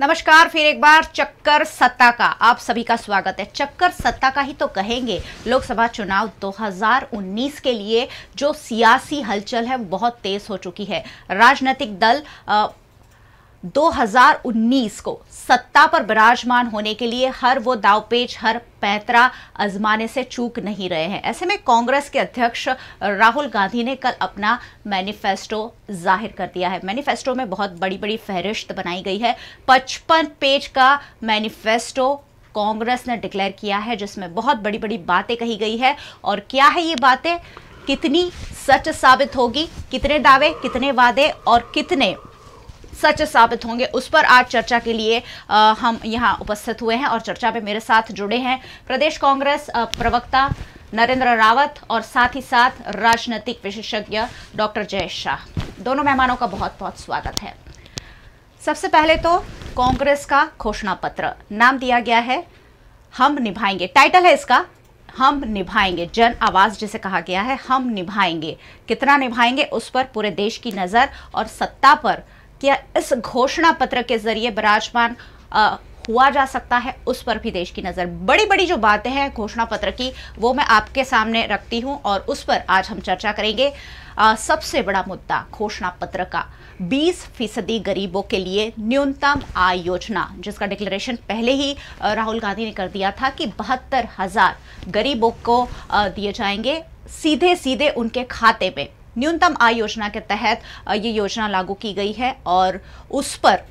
नमस्कार, फिर एक बार चक्कर सत्ता का आप सभी का स्वागत है। चक्कर सत्ता का ही तो कहेंगे। लोकसभा चुनाव 2019 के लिए जो सियासी हलचल है वो बहुत तेज हो चुकी है। राजनीतिक दल 2019 को सत्ता पर विराजमान होने के लिए हर वो दावपेच, हर पैंतरा आजमाने से चूक नहीं रहे हैं। ऐसे में कांग्रेस के अध्यक्ष राहुल गांधी ने कल अपना मैनिफेस्टो जाहिर कर दिया है। मैनिफेस्टो में बहुत बड़ी बड़ी फहरिस्त बनाई गई है। 55 पेज का मैनिफेस्टो कांग्रेस ने डिक्लेयर किया है, जिसमें बहुत बड़ी बड़ी बातें कही गई है। और क्या है ये बातें, कितनी सच साबित होगी, कितने दावे, कितने वादे और कितने सच साबित होंगे, उस पर आज चर्चा के लिए हम यहां उपस्थित हुए हैं। और चर्चा में मेरे साथ जुड़े हैं प्रदेश कांग्रेस प्रवक्ता नरेंद्र रावत और साथ ही साथ राजनीतिक विशेषज्ञ डॉक्टर जय शाह। दोनों मेहमानों का बहुत बहुत स्वागत है। सबसे पहले तो कांग्रेस का घोषणा पत्र, नाम दिया गया है हम निभाएंगे, टाइटल है इसका हम निभाएंगे। जन आवाज जिसे कहा गया है, हम निभाएंगे। कितना निभाएंगे उस पर पूरे देश की नजर, और सत्ता पर क्या इस घोषणा पत्र के जरिए विराजमान हुआ जा सकता है उस पर भी देश की नजर। बड़ी बड़ी जो बातें हैं घोषणा पत्र की वो मैं आपके सामने रखती हूं और उस पर आज हम चर्चा करेंगे। सबसे बड़ा मुद्दा घोषणा पत्र का 20% गरीबों के लिए न्यूनतम आय योजना, जिसका डिक्लेरेशन पहले ही राहुल गांधी ने कर दिया था कि 72,000 गरीबों को दिए जाएंगे सीधे सीधे उनके खाते में। न्यूनतम आय योजना के तहत ये योजना लागू की गई है और उस पर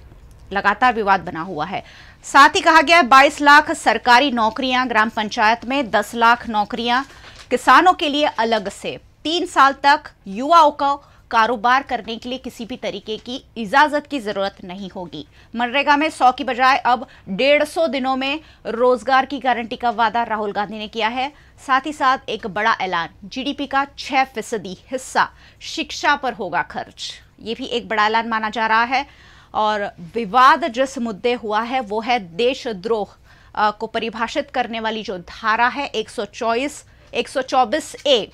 लगातार विवाद बना हुआ है। साथ ही कहा गया है 22 लाख सरकारी नौकरियां ग्राम पंचायत में, 10 लाख नौकरियां किसानों के लिए अलग से, 3 साल तक युवाओं को कारोबार करने के लिए किसी भी तरीके की इजाजत की जरूरत नहीं होगी। मनरेगा में 100 की बजाय अब 150 दिनों में रोजगार की गारंटी का वादा राहुल गांधी ने किया है। साथ ही साथ एक बड़ा ऐलान, जीडीपी का 6% हिस्सा शिक्षा पर होगा खर्च। ये भी एक बड़ा ऐलान माना जा रहा है। और विवाद जिस मुद्दे हुआ है वो है देशद्रोह को परिभाषित करने वाली जो धारा है 124A,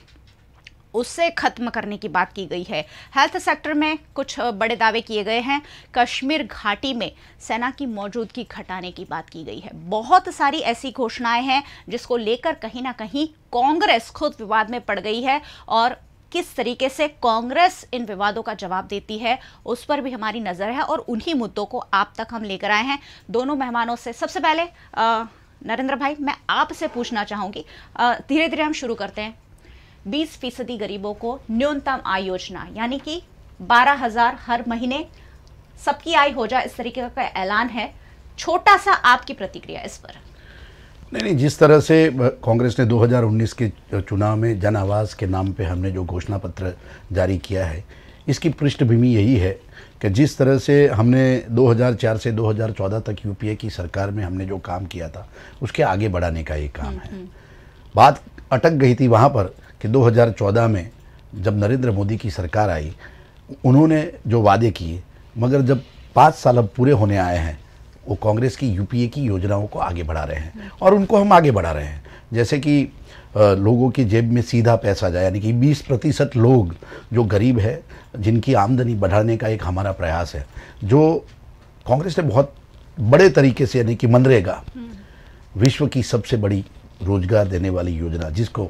उससे खत्म करने की बात की गई है। हेल्थ सेक्टर में कुछ बड़े दावे किए गए हैं। कश्मीर घाटी में सेना की मौजूदगी घटाने की बात की गई है। बहुत सारी ऐसी घोषणाएं हैं जिसको लेकर कहीं ना कहीं कांग्रेस खुद विवाद में पड़ गई है और किस तरीके से कांग्रेस इन विवादों का जवाब देती है उस पर भी हमारी नजर है और उन्हीं मुद्दों को आप तक हम लेकर आए हैं दोनों मेहमानों से। सबसे पहले नरेंद्र भाई, मैं आपसे पूछना चाहूंगी, धीरे धीरे हम शुरू करते हैं। 20% गरीबों को न्यूनतम आय योजना, यानी कि 12,000 हर महीने सबकी आय हो जाए, इस तरीके का ऐलान है। छोटा सा आपकी प्रतिक्रिया इस पर। नहीं, जिस तरह से कांग्रेस ने 2019 के चुनाव में जन आवाज़ के नाम पे हमने जो घोषणा पत्र जारी किया है, इसकी पृष्ठभूमि यही है कि जिस तरह से हमने 2004 से 2014 तक यूपीए की सरकार में हमने जो काम किया था उसके आगे बढ़ाने का ये काम है। बात अटक गई थी वहाँ पर कि 2014 में जब नरेंद्र मोदी की सरकार आई, उन्होंने जो वादे किए, मगर जब 5 साल अब पूरे होने आए हैं, वो कांग्रेस की यूपीए की योजनाओं को आगे बढ़ा रहे हैं और उनको हम आगे बढ़ा रहे हैं। जैसे कि लोगों की जेब में सीधा पैसा जाए, यानी कि 20% लोग जो गरीब है, जिनकी आमदनी बढ़ाने का एक हमारा प्रयास है, जो कांग्रेस ने बहुत बड़े तरीके से, यानी कि मनरेगा, विश्व की सबसे बड़ी रोजगार देने वाली योजना, जिसको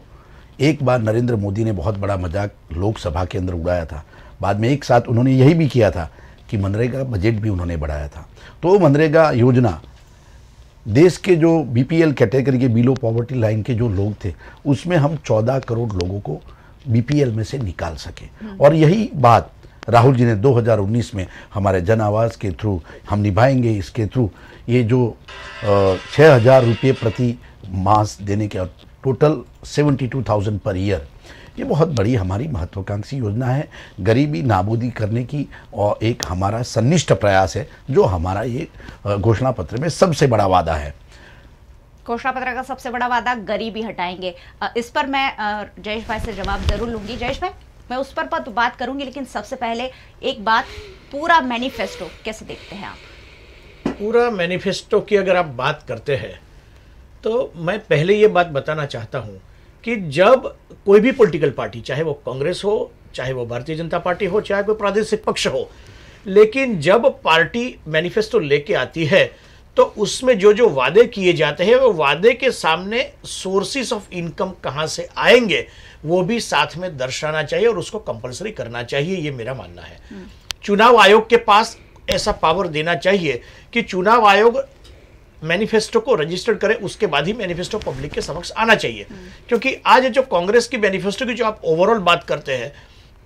एक बार नरेंद्र मोदी ने बहुत बड़ा मजाक लोकसभा के अंदर उड़ाया था। बाद में एक साथ उन्होंने यही भी किया था कि मनरेगा बजट भी उन्होंने बढ़ाया था। तो मनरेगा योजना देश के जो बीपीएल कैटेगरी के, बिलो पॉवर्टी लाइन के जो लोग थे, उसमें हम 14 करोड़ लोगों को बीपीएल में से निकाल सके। और यही बात राहुल जी ने 2019 में हमारे जन आवाज़ के थ्रू, हम निभाएंगे इसके थ्रू, ये जो 6,000 रुपये प्रति मास देने के, टोटल 72,000 पर ईयर, ये बहुत बड़ी हमारी महत्वाकांक्षी योजना है गरीबी नाबूदी करने की, और एक हमारा सन्निष्ठ प्रयास है जो हमारा ये घोषणा पत्र में सबसे बड़ा वादा है। घोषणा पत्र का सबसे बड़ा वादा गरीबी हटाएंगे। इस पर मैं जयेश भाई से जवाब जरूर लूंगी। जयेश भाई, मैं उस पर तो बात करूंगी, लेकिन सबसे पहले एक बात, पूरा मैनिफेस्टो कैसे देखते हैं आप? पूरा मैनिफेस्टो की अगर आप बात करते हैं तो मैं पहले ये बात बताना चाहता हूँ कि जब कोई भी पॉलिटिकल पार्टी, चाहे वो कांग्रेस हो, चाहे वो भारतीय जनता पार्टी हो, चाहे कोई प्रादेशिक पक्ष हो, लेकिन जब पार्टी मैनिफेस्टो लेके आती है तो उसमें जो जो वादे किए जाते हैं वो वादे के सामने सोर्सेस ऑफ इनकम कहां से आएंगे वो भी साथ में दर्शाना चाहिए और उसको कंपलसरी करना चाहिए, ये मेरा मानना है। चुनाव आयोग के पास ऐसा पावर देना चाहिए कि चुनाव आयोग मैनिफेस्टो को रजिस्टर करे, उसके बाद ही मैनिफेस्टो पब्लिक के समक्ष आना चाहिए। क्योंकि आज जो कांग्रेस की मैनिफेस्टो की जो आप ओवरऑल बात करते हैं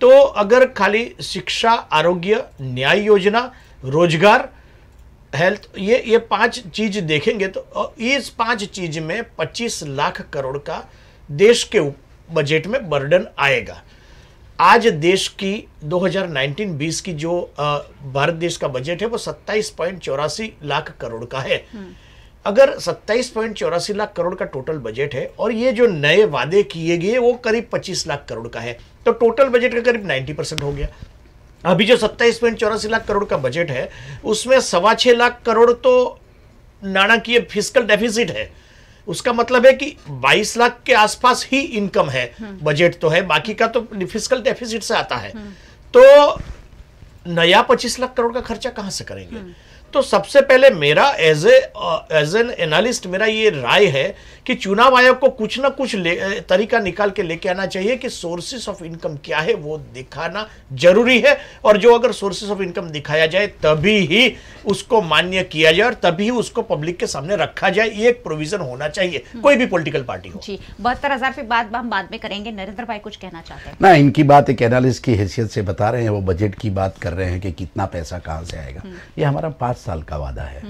तो अगर खाली शिक्षा, आरोग्य, न्याय योजना, रोजगार, हेल्थ, ये 5 चीज देखेंगे तो इस 5 चीज में 25 लाख करोड़ का देश के बजट में बर्डन आएगा। आज देश की 2019-20 की जो भारत देश का बजट है वो 27.84 लाख करोड़ का है। अगर 27.84 लाख करोड़ का टोटल बजट है और ये जो नए वादे किए गए वो करीब 25 लाख करोड़ का है, तो टोटल बजट का करीब 90% हो गया। अभी जो 27.84 लाख करोड़ का बजट है उसमें 6.25 लाख करोड़ तो नाणाकीय फिस्कल डेफिसिट है। उसका मतलब है कि 22 लाख के आसपास ही इनकम है, बजट तो है, बाकी का तो फिस्कल डेफिसिट से आता है। तो नया 25 लाख करोड़ का खर्चा कहां से करेंगे? तो सबसे पहले मेरा एज एन एनालिस्ट मेरा ये राय है कि चुनाव आयोग को कुछ ना कुछ तरीका निकाल के लेके आना चाहिए कि सोर्सेस ऑफ इनकम क्या है वो दिखाना जरूरी है, और जो अगर सोर्सेस ऑफ इनकम दिखाया जाए तभी ही उसको मान्य किया जाए और तभी उसको पब्लिक के सामने रखा जाए। ये एक प्रोविजन होना चाहिए, कोई भी पॉलिटिकल पार्टी हो। जी, 72,000 की बात हम बाद में करेंगे। नरेंद्र भाई कुछ कहना चाहते हैं? ना, इनकी बात एक एनालिस्ट की हैसियत से बता रहे हैं, वो बजट की बात कर रहे हैं कि कितना पैसा कहां से आएगा। ये हमारा 5 साल का वादा है।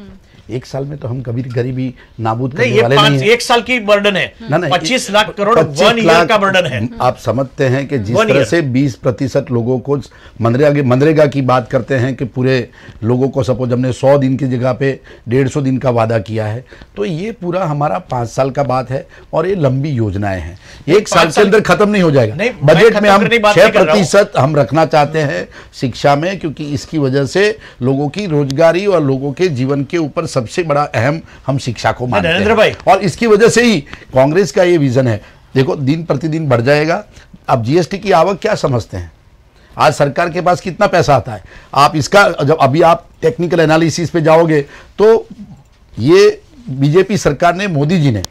1 साल में तो हम कभी गरीबी नाबूद करने वाले नहीं है। 1 साल की बर्डन है, 25 लाख करोड़ 1 ईयर का बर्डन है। आप समझते हैं कि जिस तरह से 20% लोगों को मनरेगा की बात करते हैं कि पूरे लोगों को सपोज हमने 100 दिन की जगह पे 150 दिन का वादा किया है, तो ये पूरा हमारा 5 साल का बात है और ये लंबी योजनाएं हैं। 1 साल के अंदर खत्म नहीं हो जाएगा। बजट में हम 6% हम रखना चाहते हैं शिक्षा में, क्योंकि इसकी वजह से लोगों की रोजगारी और लोगों के जीवन के ऊपर सबसे बड़ा अहम हम शिक्षा को मानते हैं, और इसकी वजह से ही कांग्रेस का ये विजन है। देखो, दिन प्रतिदिन बढ़ जाएगा। अब जीएसटी की आवक क्या समझते हैं? आज सरकार के पास कितना पैसा आता है? आप इसका जब अभी आप टेक्निकल एनालिसिस पे जाओगे तो ये बीजेपी सरकार ने, मोदी जी ने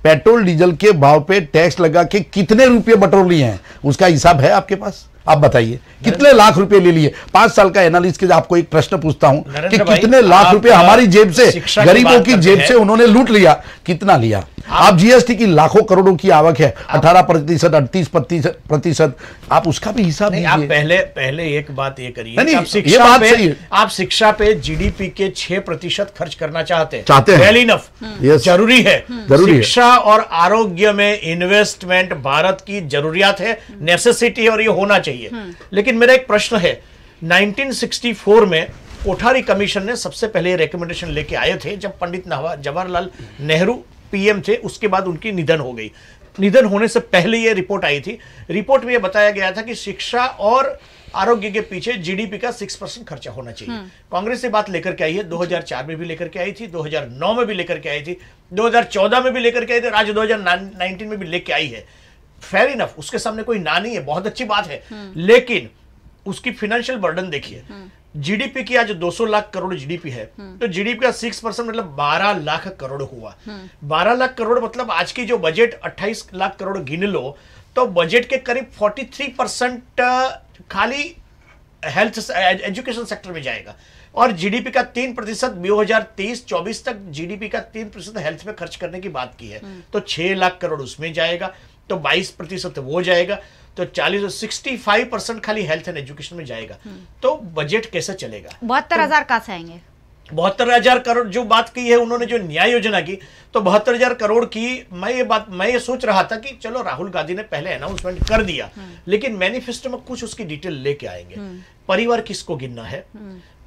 पेट्रोल डीजल के भाव पे टैक्स लगा के कितने रुपए बटोर लिए हैं, उसका हिसाब है आपके पास? आप बताइए कितने लाख रुपए ले लिए। 5 साल का एनालिस्ट के आपको एक प्रश्न पूछता हूं कि कितने लाख रुपए हमारी जेब से, गरीबों की जेब से उन्होंने लूट लिया, कितना लिया? आप जीएसटी की लाखों करोड़ों की आवक है, 18%, 38%, आप उसका भी हिसाब दीजिए। आप पहले एक बात ये करिए, आप शिक्षा पे जीडीपी के 6% खर्च करना चाहते हैं। वेल इनफ, जरूरी है। शिक्षा और आरोग्य में इन्वेस्टमेंट भारत की जरूरियात है, नेसेसिटी है और ये होना चाहिए। लेकिन मेरा एक प्रश्न है, 1964 में कोठारी कमीशन ने सबसे पहले रिकमेंडेशन लेके आए थे जब पंडित जवाहरलाल नेहरू पीएम थे। उसके बाद उनकी निधन हो गई। निधन होने से पहले ये रिपोर्ट आई थी। रिपोर्ट में यह बताया गया था कि शिक्षा और आरोग्य के पीछे जीडीपी का 6% खर्चा होना चाहिए। कांग्रेस से बात लेकर के आई है, 2004 में भी लेकर के आई थी, 2009 में भी लेकर के आई थी, 2014 में भी लेकर के आई थी, आज 2019 में भी लेकर आई है। फेयर इनफ, उसके सामने कोई ना नहीं है, बहुत अच्छी बात है। लेकिन उसकी फाइनेंशियल बर्डन देखिए। जीडीपी की आज 200 लाख करोड़ जीडीपी है, तो जीडीपी का 6% मतलब 12 लाख करोड़ हुआ। 12 लाख करोड़ मतलब आज की जो बजट 28 लाख करोड़ गिन लो तो बजट के करीब 43% खाली हेल्थ एजुकेशन सेक्टर में जाएगा, और जीडीपी का 3% 2023-24 तक जीडीपी का 3% हेल्थ में खर्च करने की बात की है, तो 6 लाख करोड़ उसमें जाएगा, तो 22% वो जाएगा, तो 65% खाली हेल्थ एंड एजुकेशन में जाएगा। तो बजट कैसे चलेगा? 72,000 कहां से आएंगे? 72,000 करोड़ जो बात की है उन्होंने, जो न्याय योजना की, तो 72,000 करोड़ की मैं ये सोच रहा था कि चलो राहुल गांधी ने पहले अनाउंसमेंट कर दिया, लेकिन मैनिफेस्टो में कुछ उसकी डिटेल लेके आएंगे। परिवार किसको गिनना है,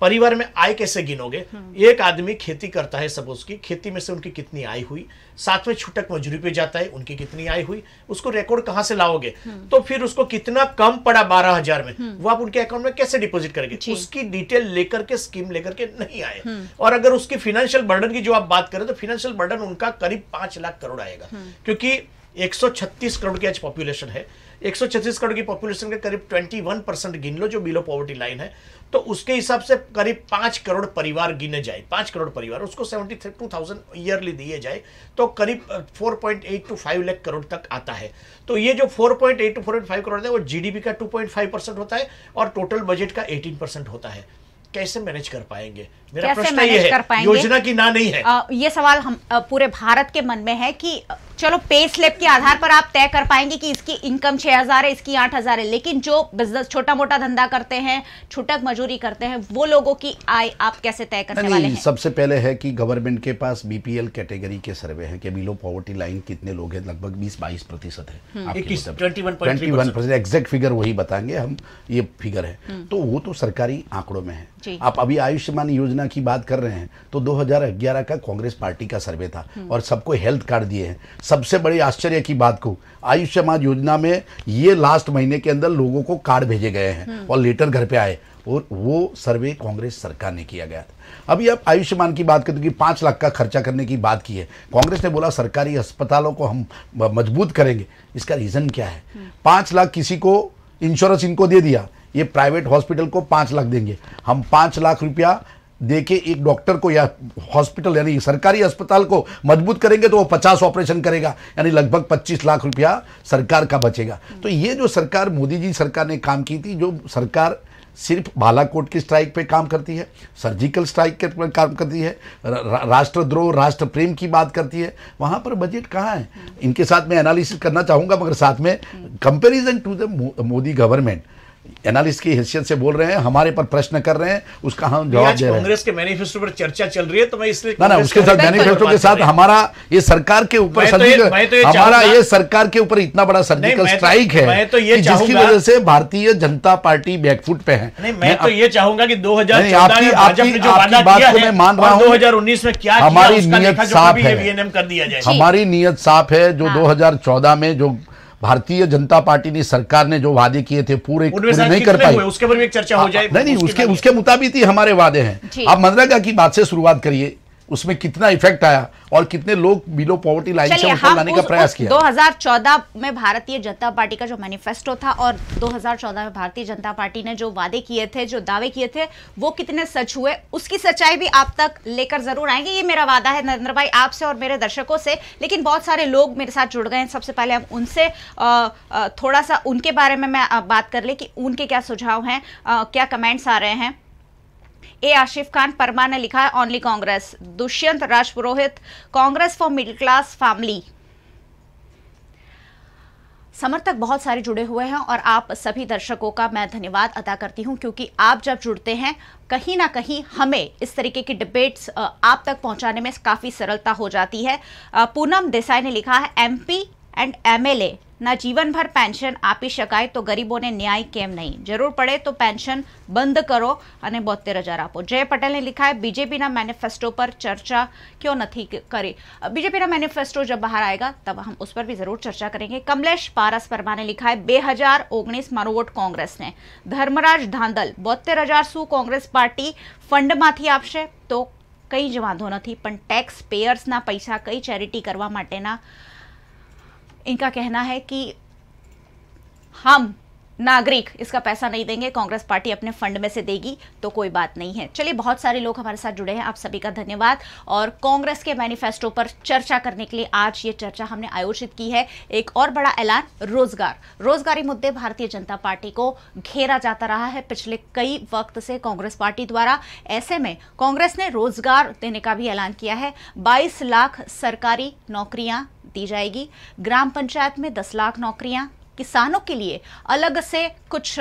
परिवार में आय कैसे गिनोगे? एक आदमी खेती करता है, सपोज की खेती में से उनकी कितनी आय हुई, साथ में छूटक मजदूरी पे जाता है, उनकी कितनी आय हुई, उसको रिकॉर्ड कहां से लाओगे? तो फिर उसको कितना कम पड़ा 12,000 में, वो आप उनके अकाउंट में कैसे डिपॉजिट करेंगे? उसकी डिटेल लेकर के, स्कीम लेकर के नहीं आए। और अगर उसकी फाइनेंशियल बर्डन की जो आप बात करें तो फाइनेंशियल बर्डन उनका करीब 5 लाख करोड़ आएगा, क्योंकि 136 करोड़ की आज पॉपुलेशन है। 136 करोड़ की पॉपुलेशन के करीब 21% गिन लो जो बिलो पॉवर्टी लाइन है, तो उसके हिसाब से करीब 5 करोड़ परिवार गिने जाए, 5 करोड़ परिवार, उसको 72,000 ईयरली दिए जाए तो करीब 4.8 to 5 लाख करोड़ तक आता है। तो ये जो 4.8 to 4.5 करोड़ है वो जीडीपी का 2.5% होता है और टोटल बजट का 18% होता है। कैसे मैनेज कर पाएंगे? मेरा प्रश्न ये है, योजना की ना नहीं है। ये सवाल हम पूरे भारत के मन में है कि चलो पे स्लिप के आधार पर आप तय कर पाएंगे कि इसकी इनकम 6,000 है, इसकी 8,000 है, लेकिन जो बिजनेस छोटा मोटा धंधा करते हैं, छूटक मजदूरी करते हैं, वो लोगों की आय आप कैसे तय करने वाले हैं? सबसे पहले है कि गवर्नमेंट के पास बीपीएल कैटेगरी के सर्वे हैं कि बिलो पॉवर्टी लाइन कितने लोग हैं, लगभग 20-22% है। 21% एग्जैक्ट फिगर वही बताएंगे हम, ये फिगर है। तो वो तो सरकारी आंकड़ों में है। आप अभी आयुष्मान योजना की बात कर रहे हैं तो 2011 का कांग्रेस पार्टी का सर्वे था और सबको हेल्थ कार्ड दिए हैं। सबसे बड़ी आश्चर्य की बात को, आयुष्मान योजना में ये लास्ट महीने के अंदर लोगों को कार्ड भेजे गए हैं और लेटर घर पे आए, और वो सर्वे कांग्रेस सरकार ने किया गया था। अभी आप आयुष्मान की बात करते कि 5 लाख का खर्चा करने की बात की है, कांग्रेस ने बोला सरकारी अस्पतालों को हम मजबूत करेंगे। इसका रीजन क्या है? 5 लाख किसी को इंश्योरेंस इनको दे दिया, ये प्राइवेट हॉस्पिटल को 5 लाख देंगे, हम 5 लाख रुपया देके एक डॉक्टर को या हॉस्पिटल यानी सरकारी अस्पताल को मजबूत करेंगे तो वो 50 ऑपरेशन करेगा, यानी लगभग 25 लाख रुपया सरकार का बचेगा। तो ये जो सरकार मोदी जी सरकार ने काम की थी, जो सरकार सिर्फ बालाकोट की स्ट्राइक पे काम करती है, सर्जिकल स्ट्राइक के पर काम करती है, राष्ट्रद्रोह राष्ट्र प्रेम की बात करती है, वहाँ पर बजट कहाँ है? इनके साथ मैं एनालिसिस करना चाहूँगा, मगर साथ में comparison to the Modi government analyst की हैसियत से बोल रहे हैं, हमारे पर प्रश्न कर रहे हैं, उसका हम जवाब दे रहे हैं। कांग्रेस के मैनिफेस्टो पर चर्चा चल रही है तो मैं इसलिए ना उसके साथ मैनिफेस्टो के साथ हमारा ये सरकार के ऊपर हमारा ये सरकार के ऊपर इतना बड़ा सर्जिकल स्ट्राइक है जिसकी वजह से भारतीय जनता पार्टी बैकफुट पे है। मैं तो ये चाहूंगा कि 2014 में भाजपा ने जो वादा किया है मैं मान रहा हूं 2019 में क्या हमारी नीयत साफ है, कर दिया जाए। हमारी नीयत साफ है। जो 2014 में जो भारतीय जनता पार्टी ने सरकार ने जो वादे किए थे पूरे नहीं कर पाई, उसके पर भी एक चर्चा हो जाए। नहीं उसके मुताबिक ही हमारे वादे हैं। आप मनरेगा की बात से शुरुआत करिए, उसमें कितना इफेक्ट आया और कितने लोग बिलो पॉवर्टी लाइन से ऊपर लाने का प्रयास किया। 2014 में भारतीय जनता पार्टी का जो मैनिफेस्टो था और 2014 में भारतीय जनता पार्टी ने जो वादे किए थे, जो दावे किए थे, वो कितने सच हुए, उसकी सच्चाई भी आप तक लेकर जरूर आएंगे। ये मेरा वादा है नरेंद्र भाई आपसे और मेरे दर्शकों से। लेकिन बहुत सारे लोग मेरे साथ जुड़ गए हैं, सबसे पहले हम उनसे थोड़ा सा उनके बारे में मैं बात कर ले कि उनके क्या सुझाव हैं, क्या कमेंट्स आ रहे हैं। ए आशिफ खान परमार ने लिखा है only Congress. Dushyant Rajpurohit Congress for middle class family. समर्थक बहुत सारे जुड़े हुए हैं और आप सभी दर्शकों का मैं धन्यवाद अदा करती हूं, क्योंकि आप जब जुड़ते हैं कहीं ना कहीं हमें इस तरीके की डिबेट्स आप तक पहुंचाने में काफी सरलता हो जाती है। पूनम देसाई ने लिखा है एमपी एंड एमएलए ना जीवन भर पेंशन आपी शकाय तो गरीबों ने न्याय केम नहीं, जरूर पड़े तो पेंशन बंद करो અને 72,000 આપો। जय पटेल ने लिखा है बीजेपी ना मैनिफेस्टो पर चर्चा क्यों नहीं करी। बीजेपी ना मैनिफेस्टो जब बाहर आएगा तब हम उस पर भी जरूर चर्चा करेंगे। कमलेश पारस परमार ने लिखा है 2019 मारो वोट कांग्रेस ने। धर्मराज धांधल 72,000 શું कांग्रेस पार्टी फंड माथी आपशे तो कई જ વાંધો નથી, પણ ટેક્સ પેયર્स ना पैसा कई चैरिटी करवा माटेना इनका कहना है कि हम नागरिक इसका पैसा नहीं देंगे, कांग्रेस पार्टी अपने फंड में से देगी तो कोई बात नहीं है। चलिए, बहुत सारे लोग हमारे साथ जुड़े हैं, आप सभी का धन्यवाद। और कांग्रेस के मैनिफेस्टो पर चर्चा करने के लिए आज ये चर्चा हमने आयोजित की है। एक और बड़ा ऐलान, रोजगारी मुद्दे भारतीय जनता पार्टी को घेरा जाता रहा है पिछले कई वक्त से कांग्रेस पार्टी द्वारा। ऐसे में कांग्रेस ने रोजगार देने का भी ऐलान किया है। 22 लाख सरकारी नौकरियां दी जाएगी, ग्राम पंचायत में 10 लाख नौकरियां, किसानों के लिए अलग से कुछ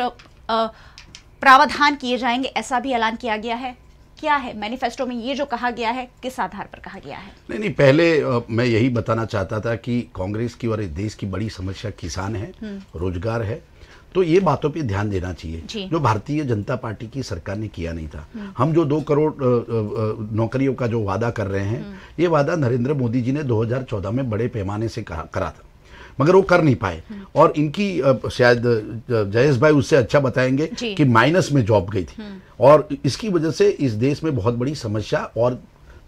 प्रावधान किए जाएंगे, ऐसा भी ऐलान किया गया है। क्या है मैनिफेस्टो में ये जो कहा गया है, किस आधार पर कहा गया है? नहीं, पहले मैं यही बताना चाहता था कि कांग्रेस की और देश की बड़ी समस्या किसान है, रोजगार है, तो ये बातों पे ध्यान देना चाहिए जो भारतीय जनता पार्टी की सरकार ने किया नहीं था। हम जो 2 करोड़ नौकरियों का जो वादा कर रहे हैं, ये वादा नरेंद्र मोदी जी ने 2014 में बड़े पैमाने से करा था, मगर वो कर नहीं पाए। और इनकी शायद जयेश भाई उससे अच्छा बताएंगे कि माइनस में जॉब गई थी और इसकी वजह से इस देश में बहुत बड़ी समस्या और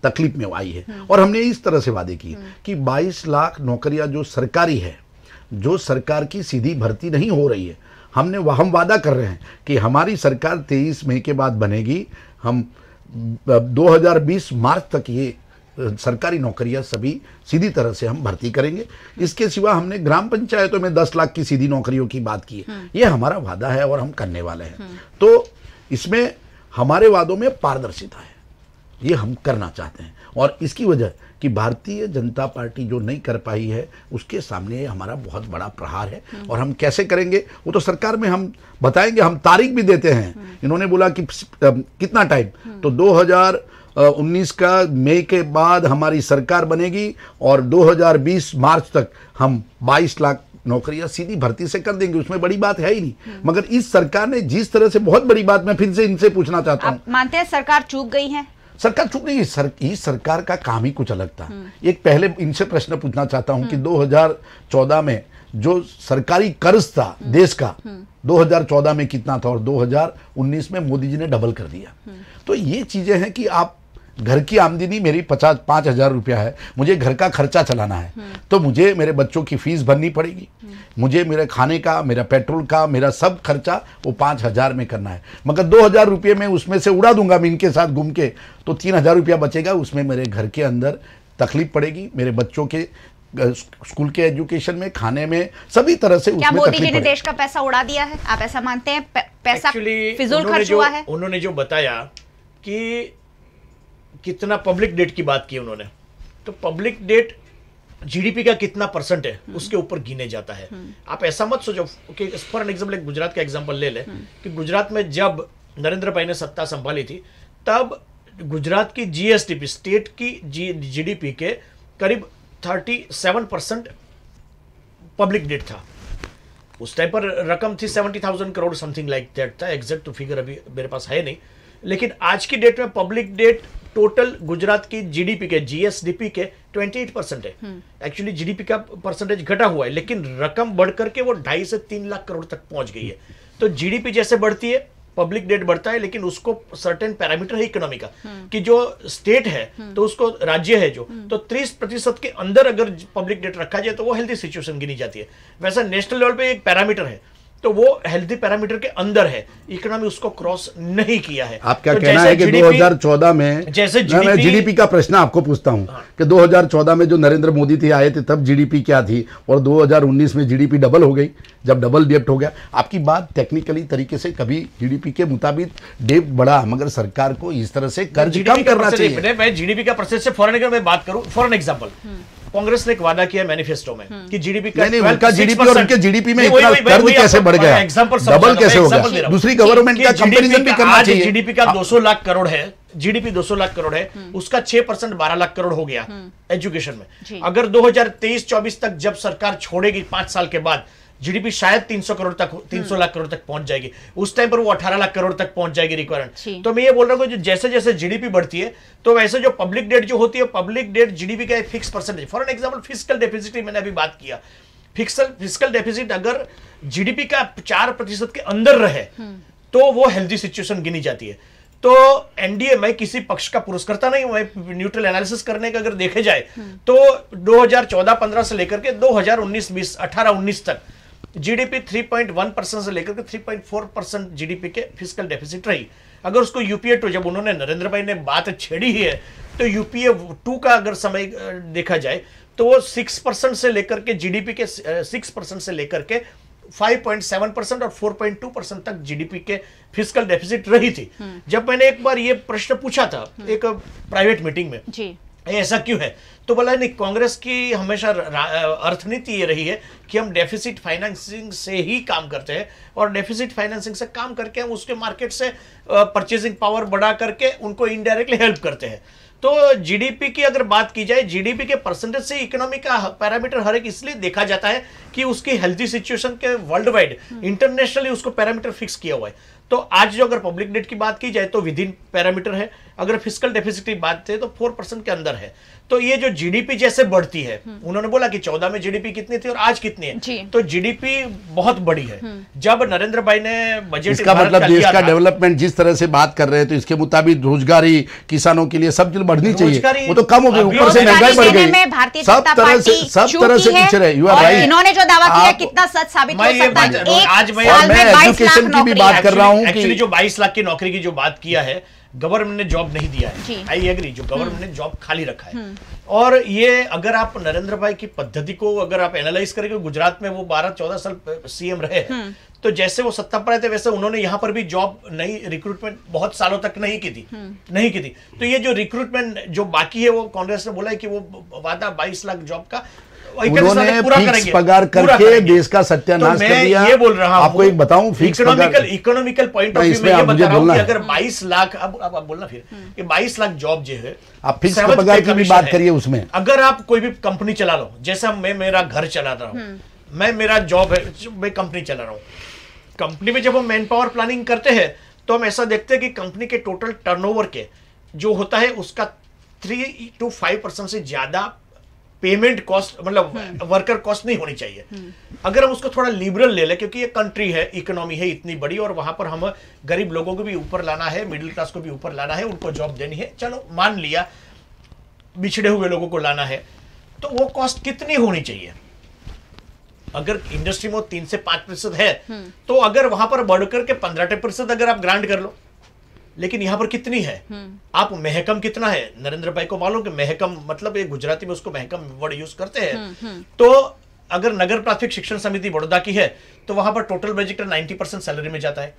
तकलीफ में आई है। और हमने इस तरह से वादे किए कि 22 लाख नौकरियां जो सरकारी है जो सरकार की सीधी भर्ती नहीं हो रही है। हम वादा कर रहे हैं कि हमारी सरकार 23 मई के बाद बनेगी। हम 2020 मार्च तक ये सरकारी नौकरियां सभी सीधी तरह से हम भर्ती करेंगे। इसके सिवा हमने ग्राम पंचायतों में 10 लाख की सीधी नौकरियों की बात की है। ये हमारा वादा है और हम करने वाले हैं। तो इसमें हमारे वादों में पारदर्शिता है, ये हम करना चाहते हैं। और इसकी वजह कि भारतीय जनता पार्टी जो नहीं कर पाई है उसके सामने हमारा बहुत बड़ा प्रहार है। और हम कैसे करेंगे वो तो सरकार में हम बताएंगे, हम तारीख भी देते हैं। इन्होंने बोला कि कितना टाइम, तो 2019 का मई के बाद हमारी सरकार बनेगी और 2020 मार्च तक हम 22 लाख नौकरियां सीधी भर्ती से कर देंगे। उसमें बड़ी बात है ही नहीं। मगर इस सरकार ने जिस तरह से, बहुत बड़ी बात मैं फिर से इनसे पूछना चाहता हूं, आप मानते हैं सरकार चूक गई है? सरकार चूक नहीं, इस सरकार का काम ही कुछ अलग था। एक पहले इनसे प्रश्न पूछना चाहता हूं कि 2014 में जो सरकारी कर्ज था देश का, 2014 में कितना था और 2019 में मोदी जी ने डबल कर दिया। तो ये चीजें हैं कि आप, घर की आमदनी मेरी 5,000 रुपया है, मुझे घर का खर्चा चलाना है, तो मुझे मेरे बच्चों की फीस भरनी पड़ेगी, मुझे मेरे खाने का, मेरा पेट्रोल का, मेरा सब खर्चा वो 5,000 में करना है। मगर 2,000 रुपये में उसमें से उड़ा दूंगा मैं इनके साथ घूम के, तो 3,000 रुपया बचेगा। उसमें मेरे घर के अंदर तकलीफ पड़ेगी, मेरे बच्चों के स्कूल के एजुकेशन में, खाने में, सभी तरह से क्या मोदी जी ने देश का पैसा उड़ा दिया है? आप ऐसा मानते हैं? पैसा फिजूल खर्च हुआ है? उन्होंने जो बताया कि कितना पब्लिक डेट की बात की उन्होंने, तो पब्लिक डेट जीडीपी का कितना परसेंट है उसके ऊपर गिने जाता है। आप ऐसा मत सोचो कि फॉर एन एग्जाम्पल, एक गुजरात का एग्जाम्पल ले ले कि गुजरात में जब नरेंद्र भाई ने सत्ता संभाली थी तब गुजरात की जीएसडीपी, स्टेट की जीडीपी के करीब 37% पब्लिक डेट था। उस टाइम पर रकम थी 70,000 करोड़, समथिंग लाइक दैट था। एग्जैक्ट तो फिगर अभी मेरे पास है नहीं, लेकिन आज की डेट में पब्लिक डेट टोटल गुजरात की जीडीपी के, जीएसडीपी के 28% है। एक्चुअली जीडीपी का परसेंटेज घटा हुआ है, लेकिन रकम बढ़ करके वो 2.5 से 3 लाख करोड़ तक पहुंच गई है। तो जीडीपी जैसे बढ़ती है, पब्लिक डेट बढ़ता है, लेकिन उसको सर्टेन पैरामीटर है इकोनॉमी का कि जो स्टेट है तो उसको, राज्य है जो, तो 30% के अंदर अगर पब्लिक डेट रखा जाए तो वो हेल्थी सिचुएशन गिनी जाती है। वैसा नेशनल लेवल पे एक पैरामीटर है, तो वो हेल्थी पैरामीटर के अंदर है, इकोनॉमी उसको क्रॉस नहीं किया है। आप क्या कहना है कि 2014 में, जैसे मैं जीडीपी का प्रश्न आपको पूछता हूं कि 2014 में जो नरेंद्र मोदी थे आए थे तब जीडीपी क्या थी और 2019 में जीडीपी डबल हो गई, जब डबल डेप्ट हो गया। आपकी बात टेक्निकली तरीके से, कभी जीडीपी के मुताबिक डेप्ट बढ़ा, मगर सरकार को इस तरह से कर्ज कम करना चाहिए। मैं जीडीपी का परसेंटेज से फॉरेन में बात करूं, फॉर एन एग्जाम्पल, कांग्रेस ने एक वादा किया मैनिफेस्टो में कि जीडीपी का, नहीं, उनका जीडीपी और उनके जीडीपी में इतना कर्ज कैसे बढ़ गया, डबल कैसे हो गया? दूसरी गवर्नमेंट का कंपैरिजन भी करना चाहिए। जीडीपी का 200 लाख करोड़ है, जीडीपी 200 लाख करोड़ है, उसका 6% 12 लाख करोड़ हो गया एजुकेशन में। अगर 2023-24 तक जब सरकार छोड़ेगी 5 साल के बाद, जीडीपी शायद 300 लाख करोड़ तक पहुंच जाएगी। उस टाइम पर वो 18 लाख करोड़ तक पहुंच जाएगी रिक्वायरमेंट। तो मैं ये बोल रहा हूं कि जैसे जैसे जीडीपी बढ़ती है तो वैसे जो पब्लिक डेट जो होती है, पब्लिक डेट जीडीपी का एक fix percentage. For an example, fiscal deficit मैंने अभी बात किया, फिस्कल डेफिसिट अगर जीडीपी का 4% के अंदर रहे तो वो हेल्दी सिचुएशन गिनी जाती है। तो एनडीए, मैं किसी पक्ष का पुरस्कर्ता नहीं हूं, मैं न्यूट्रल एनालिसिस करने का अगर देखे जाए तो 2014-15 से लेकर के 2019-20, 18-19 तक जीडीपी 3.1% से लेकर के 3.4% जीडीपी के फिस्कल डेफिसिट रही। अगर उसको यूपीए 2, जब उन्होंने, नरेंद्र भाई ने बात छेड़ी ही है, तो यूपीए 2 का अगर समय देखा जाए तो वो 6% से लेकर के जीडीपी के 6% से लेकर के 5.7% और 4.2% तक जीडीपी के फिस्कल डेफिसिट रही थी। जब मैंने एक बार ये प्रश्न पूछा था एक प्राइवेट मीटिंग में जी, ऐसा क्यों है, तो बोला नहीं, कांग्रेस की हमेशा अर्थनीति ये रही है कि हम डेफिसिट फाइनेंसिंग से ही काम करते हैं और डेफिसिट फाइनेंसिंग से काम करके हम उसके मार्केट से परचेजिंग पावर बढ़ा करके उनको इनडायरेक्टली हेल्प करते हैं। तो जीडीपी की अगर बात की जाए, जीडीपी के परसेंटेज से इकोनॉमी का पैरामीटर हर एक इसलिए देखा जाता है कि उसकी हेल्थी सिचुएशन के वर्ल्ड वाइड, इंटरनेशनली उसको पैरामीटर फिक्स किया हुआ है। तो आज जो अगर पब्लिक डेट की बात की जाए तो विद इन पैरामीटर है, अगर फिस्कल डेफिसिट की बात है तो 4% के अंदर है। तो ये जो जीडीपी जैसे बढ़ती है, उन्होंने बोला कि 14 में जीडीपी कितनी थी और आज कितनी है, तो जीडीपी बहुत बड़ी है। जब नरेंद्र भाई ने बजट, इसका मतलब देश का डेवलपमेंट जिस तरह से बात कर रहे हैं तो इसके मुताबिक रोजगारी किसानों के लिए सब चीज बढ़नी चाहिए, वो तो कम हो गई, ऊपर से महंगाई बढ़ गई, सब तरह से पीछे रहे। You are right. इन्होंने जो दावा किया कितना सच साबित हो सकता है। आज मैं एजुकेशन की भी बात कर रहा हूँ एक्चुअली जो 22 लाख की नौकरी की जो बात किया है, गवर्नमेंट ने जॉब नहीं दिया है, आई एग्री, जो गवर्नमेंट ने जॉब खाली रखा है। और ये अगर आप नरेंद्र भाई की पद्धति को अगर आप एनालाइज करेंगे, गुजरात में वो 12-14 साल सीएम रहे, तो जैसे वो सत्ता पर आए थे वैसे उन्होंने यहां पर भी जॉब नहीं, रिक्रूटमेंट बहुत सालों तक नहीं की थी। तो ये जो रिक्रूटमेंट जो बाकी है, वो कांग्रेस ने बोला है कि वो वादा 22 लाख जॉब का उन्होंने फिक्स पगार करके देश का सत्यानाश कर दिया। ये बोल रहा हूं, आपको एक बताऊं, fix economical point of view में ये बता रहा हूं कि अगर 22 लाख, अब आप बोलना फिर, ये 22 लाख जॉब जो है, आप फिक्स पगार की भी बात करिए उसमें। अगर आप कोई भी कंपनी चला लो, जैसा मैं मेरा घर चला रहा हूं, मैं मेरा जॉब है, मैं कंपनी चला रहा हूं, कंपनी में जब हम मैन पावर प्लानिंग करते हैं तो हम ऐसा देखते हैं कि कंपनी के टोटल टर्नओवर के जो होता है उसका 3 to 5% से ज्यादा पेमेंट कॉस्ट, मतलब वर्कर कॉस्ट नहीं होनी चाहिए। अगर हम उसको थोड़ा लिबरल ले लें, क्योंकि ये कंट्री है, इकोनॉमी है इतनी बड़ी, और वहां पर हम गरीब लोगों को भी ऊपर लाना है, मिडिल क्लास को भी ऊपर लाना है, उनको जॉब देनी है, चलो मान लिया बिछड़े हुए लोगों को लाना है, तो वो कॉस्ट कितनी होनी चाहिए? अगर इंडस्ट्री में 3 से 5% है, तो अगर वहां पर बढ़कर के 15% अगर आप ग्रांट कर लो, लेकिन यहां पर कितनी है? आप महकम कितना है? नरेंद्र भाई को मालूम कि महकम मतलब ये गुजराती में उसको महकम वर्ड यूज करते हैं। तो अगर नगर प्राथमिक शिक्षण समिति बड़ौदा की है तो वहां पर टोटल बजट 90% सैलरी में जाता है,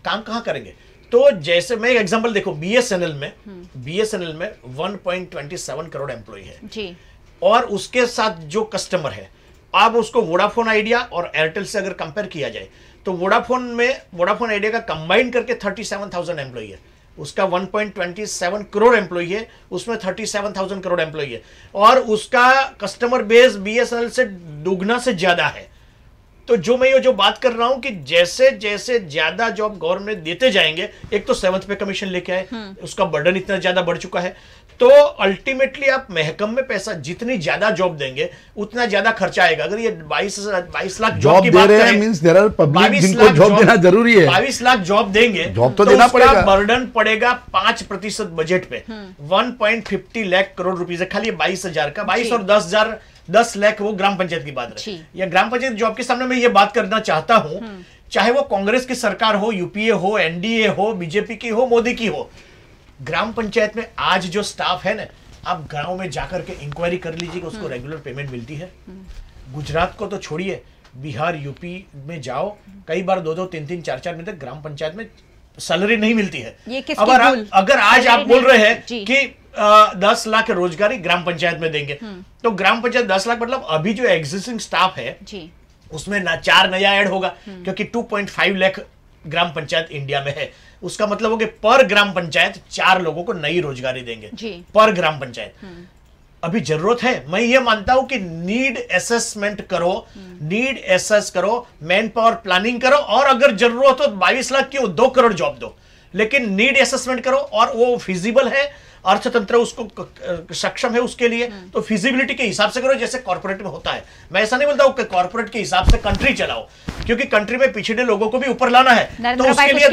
काम कहां करेंगे? तो जैसे मैं एग्जांपल देखो, बीएसएनएल में 1.27 करोड़ एम्प्लॉय है जी, और उसके साथ जो कस्टमर है, आप उसको वोडाफोन आइडिया और एयरटेल से अगर कंपेयर किया जाए तो वोडाफोन आइडिया का कंबाइन करके 37,000 एम्प्लॉय है, उसका 1.27 करोड़ एम्प्लॉय है, उसमें 37,000 करोड़ एम्प्लॉय है, और उसका कस्टमर बेस बीएसएनएल से दुगना से ज्यादा है। तो जो मैं ये जो बात कर रहा हूं कि जैसे जैसे ज्यादा जॉब गवर्नमेंट देते जाएंगे, एक तो 7th पे कमीशन लेके आए, उसका बर्डन इतना ज्यादा बढ़ चुका है, तो अल्टीमेटली आप महकम में पैसा जितनी ज्यादा जॉब देंगे उतना ज्यादा खर्चा आएगा। अगर ये 22 लाख जॉब की बात करें, मींस देयर आर पब्लिक जिनको जॉब देना जरूरी है, 22 लाख जॉब देंगे, जॉब तो देना पड़ेगा, बर्डन पड़ेगा 5% बजट पे, 1.50 लाख करोड़ रुपीस है खाली 22,000 का, 22 और 10 लाख वो ग्राम पंचायत की बात है। या ग्राम पंचायत जॉब के सामने मैं ये बात करना चाहता हूं, चाहे वो कांग्रेस की सरकार हो, यूपीए हो, एनडीए हो, बीजेपी की हो, मोदी की हो, ग्राम पंचायत में आज जो स्टाफ है ना, आप गांव में जाकर के इंक्वायरी कर लीजिए कि उसको रेगुलर पेमेंट मिलती है। गुजरात को तो छोड़िए, बिहार, यूपी में जाओ, कई बार 2-2, 3-3, 4-4 महीने तक ग्राम पंचायत में सैलरी नहीं मिलती है। अगर आज आप बोल रहे हैं कि 10 लाख रोजगारी ग्राम पंचायत में देंगे, तो ग्राम पंचायत 10 लाख मतलब अभी जो एग्जिस्टिंग स्टाफ है उसमें ना 4 नया ऐड होगा, क्योंकि 2.5 लाख ग्राम पंचायत इंडिया में है। उसका मतलब हो कि पर ग्राम पंचायत 4 लोगों को नई रोजगारी देंगे पर ग्राम पंचायत। अभी जरूरत है, मैं ये मानता हूं कि नीड असेसमेंट करो, नीड असेस करो, मैन पावर प्लानिंग करो, और अगर जरूरत हो 22 लाख क्यों, 2 करोड़ जॉब दो, लेकिन नीड असेसमेंट करो, और वो फिजिबल है, अर्थतंत्र उसको सक्षम है उसके लिए, तो फिजिबिलिटी के हिसाब से करो, जैसे कॉर्पोरेट में होता है। मैं ऐसा नहीं बोलता हूं कि कॉर्पोरेट के हिसाब से कंट्री चलाओ, क्योंकि कंट्री में पिछड़े लोगों को भी ऊपर लाना है, तो उसके लिए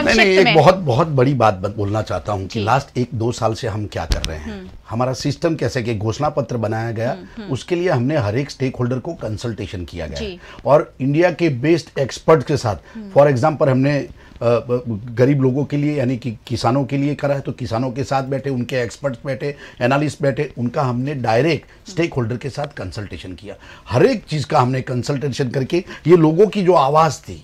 मैंने एक बहुत बड़ी बात बोलना चाहता हूं कि लास्ट 1-2 साल से हम क्या कर रहे हैं। हमारा सिस्टम कैसे कि घोषणा पत्र बनाया गया, उसके लिए हमने हर एक स्टेक होल्डर को कंसल्टेशन किया गया, और इंडिया के बेस्ट एक्सपर्ट के साथ, फॉर एग्जाम्पल हमने गरीब लोगों के लिए यानी कि किसानों के लिए करा है, तो किसानों के साथ बैठे, उनके एक्सपर्ट्स बैठे, एनालिस्ट बैठे, उनका हमने डायरेक्ट स्टेक होल्डर के साथ कंसल्टेशन किया। हर एक चीज़ का हमने कंसल्टेशन करके ये लोगों की जो आवाज़ थी,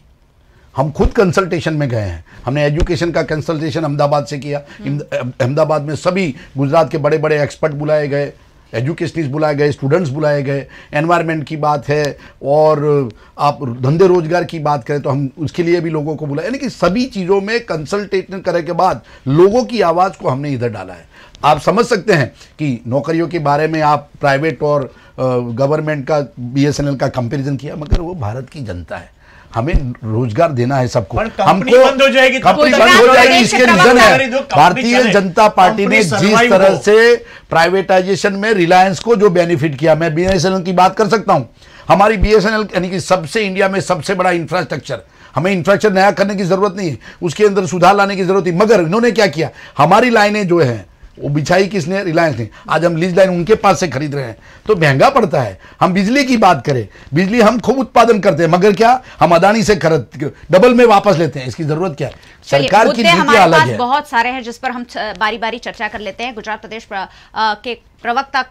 हम खुद कंसल्टेशन में गए हैं। हमने एजुकेशन का कंसल्टेशन अहमदाबाद से किया, अहमदाबाद में सभी गुजरात के बड़े बड़े एक्सपर्ट बुलाए गए, एजुकेशनिस्ट बुलाए गए, स्टूडेंट्स बुलाए गए, एनवायरनमेंट की बात है, और आप धंधे रोजगार की बात करें तो हम उसके लिए भी लोगों को बुलाए, यानी कि सभी चीज़ों में कंसल्टेशन करने के बाद लोगों की आवाज़ को हमने इधर डाला है। आप समझ सकते हैं कि नौकरियों के बारे में आप प्राइवेट और गवर्नमेंट का, बीएसएनएल का कंपैरिजन किया, मगर वो भारत की जनता है। हमें रोजगार देना है सबको। कंपनी बंद हो जाएगी, कंपनी बंद हो जाएगी, इसके रीजन है भारतीय जनता पार्टी ने जिस तरह से प्राइवेटाइजेशन में रिलायंस को जो बेनिफिट किया। मैं बीएसएनएल की बात कर सकता हूं। हमारी बीएसएनएल यानी कि सबसे इंडिया में सबसे बड़ा इंफ्रास्ट्रक्चर, हमें इंफ्रास्ट्रक्चर नया करने की जरूरत नहीं है, उसके अंदर सुधार लाने की जरूरत है। मगर इन्होंने क्या किया, हमारी लाइनें जो है वो बिछाई किसने, रिलायंस ने। आज हम लीज लाइन उनके पास से खरीद रहे हैं तो महंगा पड़ता है। हम बिजली की बात करें, बिजली हम खूब उत्पादन करते हैं, मगर क्या हम अदानी से खरीद डबल में वापस लेते हैं। इसकी जरूरत क्या है? सरकार की नीति अलग है। बहुत सारे हैं जिस पर हम बारी बारी चर्चा कर लेते हैं। गुजरात प्रदेश के प्रवक्ता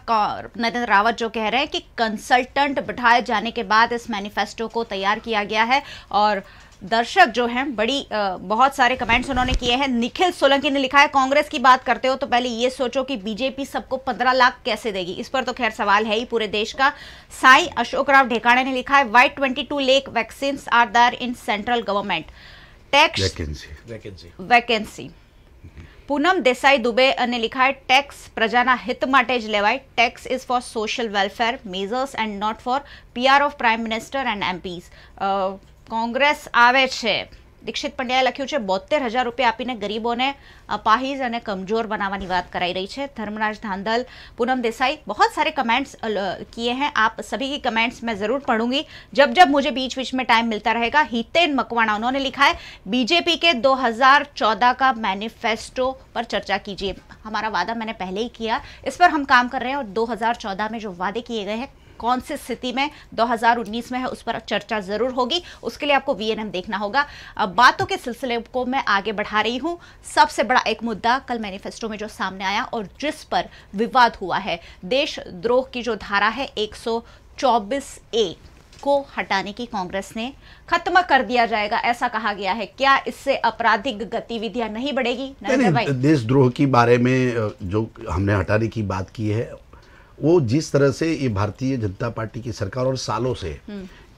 नरेंद्र रावत जो कह रहे हैं कि कंसल्टेंट बिठाए जाने के बाद इस मैनिफेस्टो को तैयार किया गया है। और दर्शक जो हैं बहुत सारे कमेंट्स उन्होंने किए हैं। निखिल सोलंकी ने लिखा है, कांग्रेस की बात करते हो तो पहले ये सोचो कि बीजेपी सबको 15 लाख कैसे देगी। इस पर तो खैर सवाल है ही पूरे देश का। साई अशोक राव ढेकाणे ने लिखा है, why 22 lakh vaccine are there in central government tax vacancy. Poonam Desai Dubey ने लिखा है, टैक्स प्रजाना हित माटे ज लेवाय, tax is for social welfare measures and not for PR of prime minister and MPs. Congress આવે છે। દીક્ષિત પંડ્યાએ લખ્યું છે 72,000 રૂપિયા આપીને ગરીબોને અપાહિજ અને કમજોર બનાવવાની વાત કરાઈ રહી છે। ધર્મરાજ धांधल, पूनम देसाई, बहुत सारे कमेंट्स किए हैं। आप सभी की कमेंट्स मैं ज़रूर पढ़ूंगी जब जब मुझे बीच बीच में टाइम मिलता रहेगा। हितेन मकवाणा उन्होंने लिखा है, बीजेपी के 2014 का मैनिफेस्टो पर चर्चा कीजिए। हमारा वादा मैंने पहले ही किया, इस पर हम काम कर रहे हैं और 2014 में जो वादे किए गए हैं कौन सी स्थिति में 2019 में है उस पर चर्चा जरूर होगी। उसके लिए आपको वीएनएम देखना होगा। अब बातों के सिलसिले को मैं आगे बढ़ा रही हूं। सबसे बड़ा एक मुद्दा कल मैनिफेस्टो में जो सामने आया और जिस पर विवाद हुआ है, देशद्रोह की जो धारा है 124A को हटाने की कांग्रेस ने खत्म कर दिया जाएगा, ऐसा कहा गया है। क्या इससे आपराधिक गतिविधियां नहीं बढ़ेगी? नरेंद्र भाई, देशद्रोह के बारे में जो हमने हटाने की बात की है, वो जिस तरह से ये भारतीय जनता पार्टी की सरकार और सालों से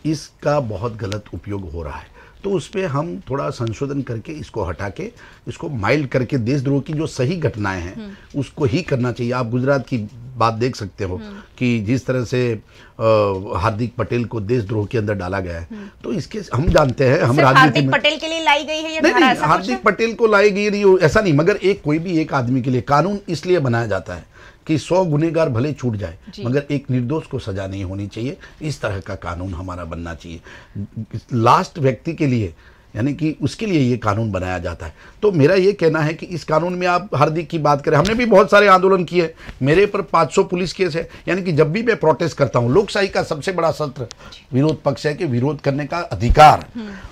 इसका बहुत गलत उपयोग हो रहा है, तो उस पर हम थोड़ा संशोधन करके इसको हटा के इसको माइल्ड करके देशद्रोह की जो सही घटनाएं हैं उसको ही करना चाहिए। आप गुजरात की बात देख सकते हो कि जिस तरह से हार्दिक पटेल को देशद्रोह के अंदर डाला गया है, तो इसके हम जानते हैं, हम राजनीति हार्दिक पटेल के लिए लाई गई है ये धारा? नहीं, हार्दिक पटेल को लाई गई नहीं, ऐसा नहीं, मगर कोई भी एक आदमी के लिए कानून इसलिए बनाया जाता है कि 100 गुनहगार भले छूट जाए मगर एक निर्दोष को सजा नहीं होनी चाहिए। इस तरह का कानून हमारा बनना चाहिए। लास्ट व्यक्ति के लिए, यानी कि उसके लिए ये कानून बनाया जाता है। तो मेरा ये कहना है कि इस कानून में आप हार्दिक की बात करें, हमने भी बहुत सारे आंदोलन किए, मेरे पर 500 पुलिस केस है। यानी कि जब भी मैं प्रोटेस्ट करता हूँ, लोकशाही का सबसे बड़ा शस्त्र विरोध पक्ष है कि विरोध करने का अधिकार,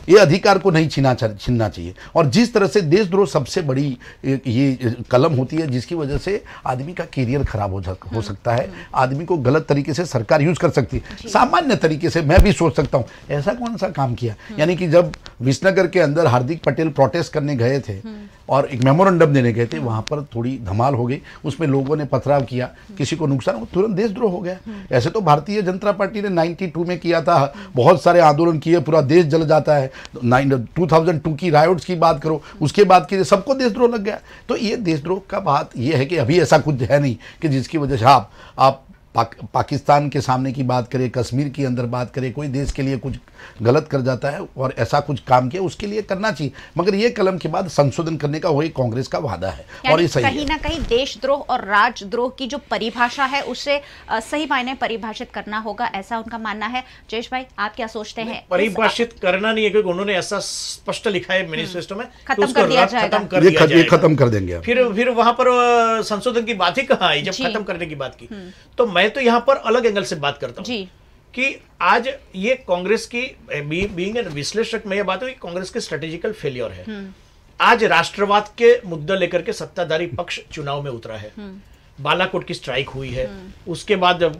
ये अधिकार को नहीं छीनना चाहिए। और जिस तरह से देशद्रोह सबसे बड़ी ये कलम होती है जिसकी वजह से आदमी का कैरियर खराब हो सकता है, आदमी को गलत तरीके से सरकार यूज कर सकती है। सामान्य तरीके से मैं भी सोच सकता हूँ ऐसा कौन सा काम किया, यानी कि जब विसनगर के अंदर हार्दिक पटेल प्रोटेस्ट करने गए थे और एक मेमोरेंडम देने गए थे, वहां पर थोड़ी धमाल हो गई, उसमें लोगों ने पथराव किया, किसी को नुकसान हो, तुरंत देशद्रोह हो गया। ऐसे तो भारतीय जनता पार्टी ने 92 में किया था, बहुत सारे आंदोलन किए, पूरा देश जल जाता है। 2002 की रायोट्स की बात करो, उसके बाद की सबको देशद्रोह लग गया। तो ये देशद्रोह का बात ये है कि अभी ऐसा कुछ है नहीं कि जिसकी वजह से आप पाकिस्तान के सामने की बात करें, कश्मीर के अंदर बात करें, कोई देश के लिए कुछ गलत कर जाता है और ऐसा कुछ काम किया, उसके लिए करना चाहिए। मगर ये कलम के बाद संशोधन करने का वही कांग्रेस का वादा है और ये सही है। कहीं ना कहीं देशद्रोह और राजद्रोह की जो परिभाषा है उसे सही मायने परिभाषित करना होगा, ऐसा उनका मानना है। जयेश भाई, आप क्या सोचते हैं? परिभाषित करना नहीं है, क्योंकि उन्होंने ऐसा स्पष्ट लिखा है मैनिफेस्टो में, खत्म कर दिया जाएगा, खत्म कर देंगे। फिर वहां पर संशोधन की बात ही कहाँ आई जब खत्म करने की बात की। तो मैं तो यहाँ पर अलग एंगल से बात करता हूँ कि आज ये कांग्रेस की बीइंग विश्लेषक में यह बात है कि कांग्रेस के स्ट्रेटेजिकल फेलियर है। आज राष्ट्रवाद के मुद्दा लेकर के सत्ताधारी पक्ष चुनाव में उतरा है। बालाकोट की स्ट्राइक हुई है, उसके बाद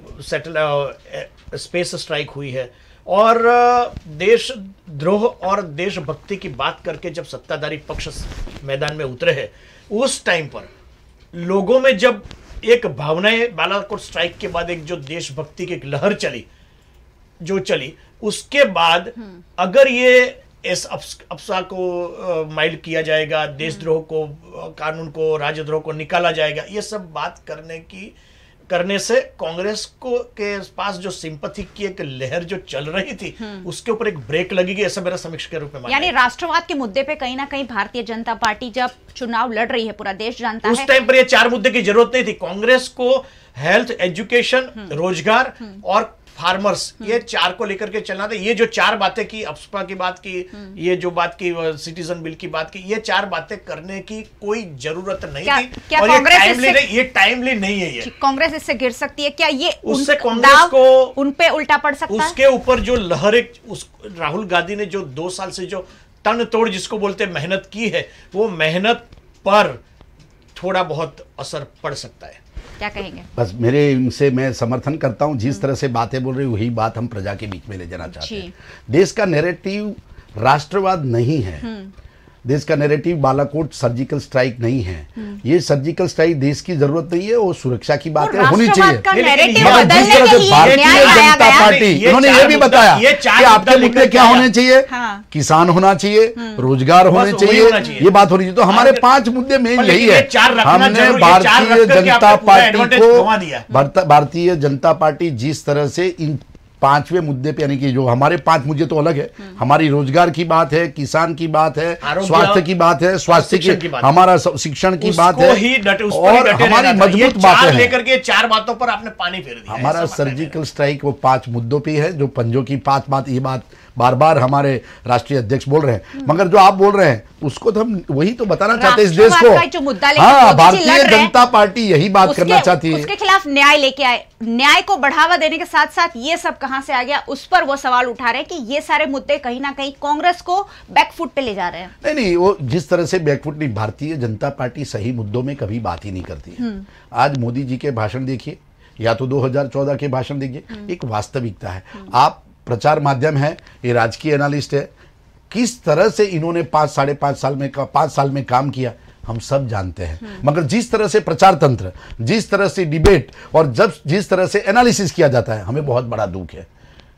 स्पेस स्ट्राइक हुई है, और देशद्रोह और देशभक्ति की बात करके जब सत्ताधारी पक्ष मैदान में उतरे हैं, उस टाइम पर लोगों में जब एक भावनाएं, बालाकोट स्ट्राइक के बाद एक जो देशभक्ति की एक लहर चली, उसके बाद अगर ये इस अफसा को माइल्ड किया जाएगा, देशद्रोह को, कानून को, राजद्रोह को निकाला जाएगा, ये सब बात करने की करने से कांग्रेस को के पास जो सिंपैथी की एक लहर जो चल रही थी उसके ऊपर एक ब्रेक लगेगी, ऐसा मेरा समीक्षा के रूप में मानना यानी है। राष्ट्रवाद के मुद्दे पे कहीं ना कहीं भारतीय जनता पार्टी जब चुनाव लड़ रही है, पूरा देश जानता उस है, टाइम पर ये 4 मुद्दे की जरूरत नहीं थी। कांग्रेस को हेल्थ, एजुकेशन, रोजगार और फार्मर्स, ये 4 को लेकर के चलना था। ये जो 4 बातें की, अप्सपा की बात की, ये जो बात की सिटीजन बिल की बात की, ये 4 बातें करने की कोई जरूरत नहीं थी। क्या और कांग्रेस ये टाइमली नहीं है। ये कांग्रेस इससे गिर सकती है क्या? ये उससे कांग्रेस को उन पे उल्टा पड़ सकता है। उसके ऊपर जो लहर राहुल गांधी ने जो 2 साल से जो तन तोड़ जिसको बोलते मेहनत की है, वो मेहनत पर थोड़ा बहुत असर पड़ सकता है। क्या कहेंगे? बस मेरे इनसे मैं समर्थन करता हूं, जिस तरह से बातें बोल रही वही बात हम प्रजा के बीच में ले जाना चाहते हैं। देश का नैरेटिव राष्ट्रवाद नहीं है, देश का नैरेटिव बालाकोट सर्जिकल स्ट्राइक नहीं है। ये सर्जिकल स्ट्राइक देश की जरूरत नहीं है, वो सुरक्षा की बात है, होनी चाहिए। मगर जिस तरह से भारतीय जनता पार्टी, इन्होंने ये भी बताया कि आपके मुद्दे क्या होने चाहिए, किसान होना चाहिए, रोजगार होने चाहिए, ये बात होनी चाहिए। तो हमारे 5 मुद्दे मेन यही है। हमने भारतीय जनता पार्टी जिस तरह से इन 5वें मुद्दे पे, यानी कि जो हमारे 5 मुद्दे तो अलग है, हमारी रोजगार की बात है, किसान की बात है, स्वास्थ्य की बात है, स्वास्थ्य की, हमारा शिक्षण की बात है, और हमारी मजबूत बातें लेकर के 4 बातों पर आपने पानी फेर दिया। हमारा सर्जिकल स्ट्राइक वो 5 मुद्दों पे है, जो पंजों की 5 बात, ये बात बार बार हमारे राष्ट्रीय अध्यक्ष बोल रहे हैं। मगर जो आप बोल रहे हैं उसको तो हम वही तो बताना चाहते हैं इस देश को। हाँ, भारतीय जनता पार्टी यही बात करना चाहती है। उसके खिलाफ न्याय लेके आए, न्याय को बढ़ावा देने के साथ साथ ये सब कहां से आ गया, उस पर वो सवाल उठा रहे हैं कि ये सारे मुद्दे कहीं ना कहीं कांग्रेस को बैकफुट पे ले जा रहे हैं। नहीं, वो जिस तरह से बैकफुट नहीं, भारतीय जनता पार्टी सही मुद्दों में कभी बात ही नहीं करती है। आज मोदी जी के भाषण देखिए, या तो 2014 के भाषण देखिए, एक वास्तविकता है। आप प्रचार माध्यम है, ये राजकीय एनालिस्ट है, किस तरह से इन्होंने 5 साल में काम किया हम सब जानते हैं। मगर जिस तरह से प्रचार तंत्र, जिस तरह से डिबेट और जिस तरह से एनालिसिस किया जाता है, हमें बहुत बड़ा दुख है।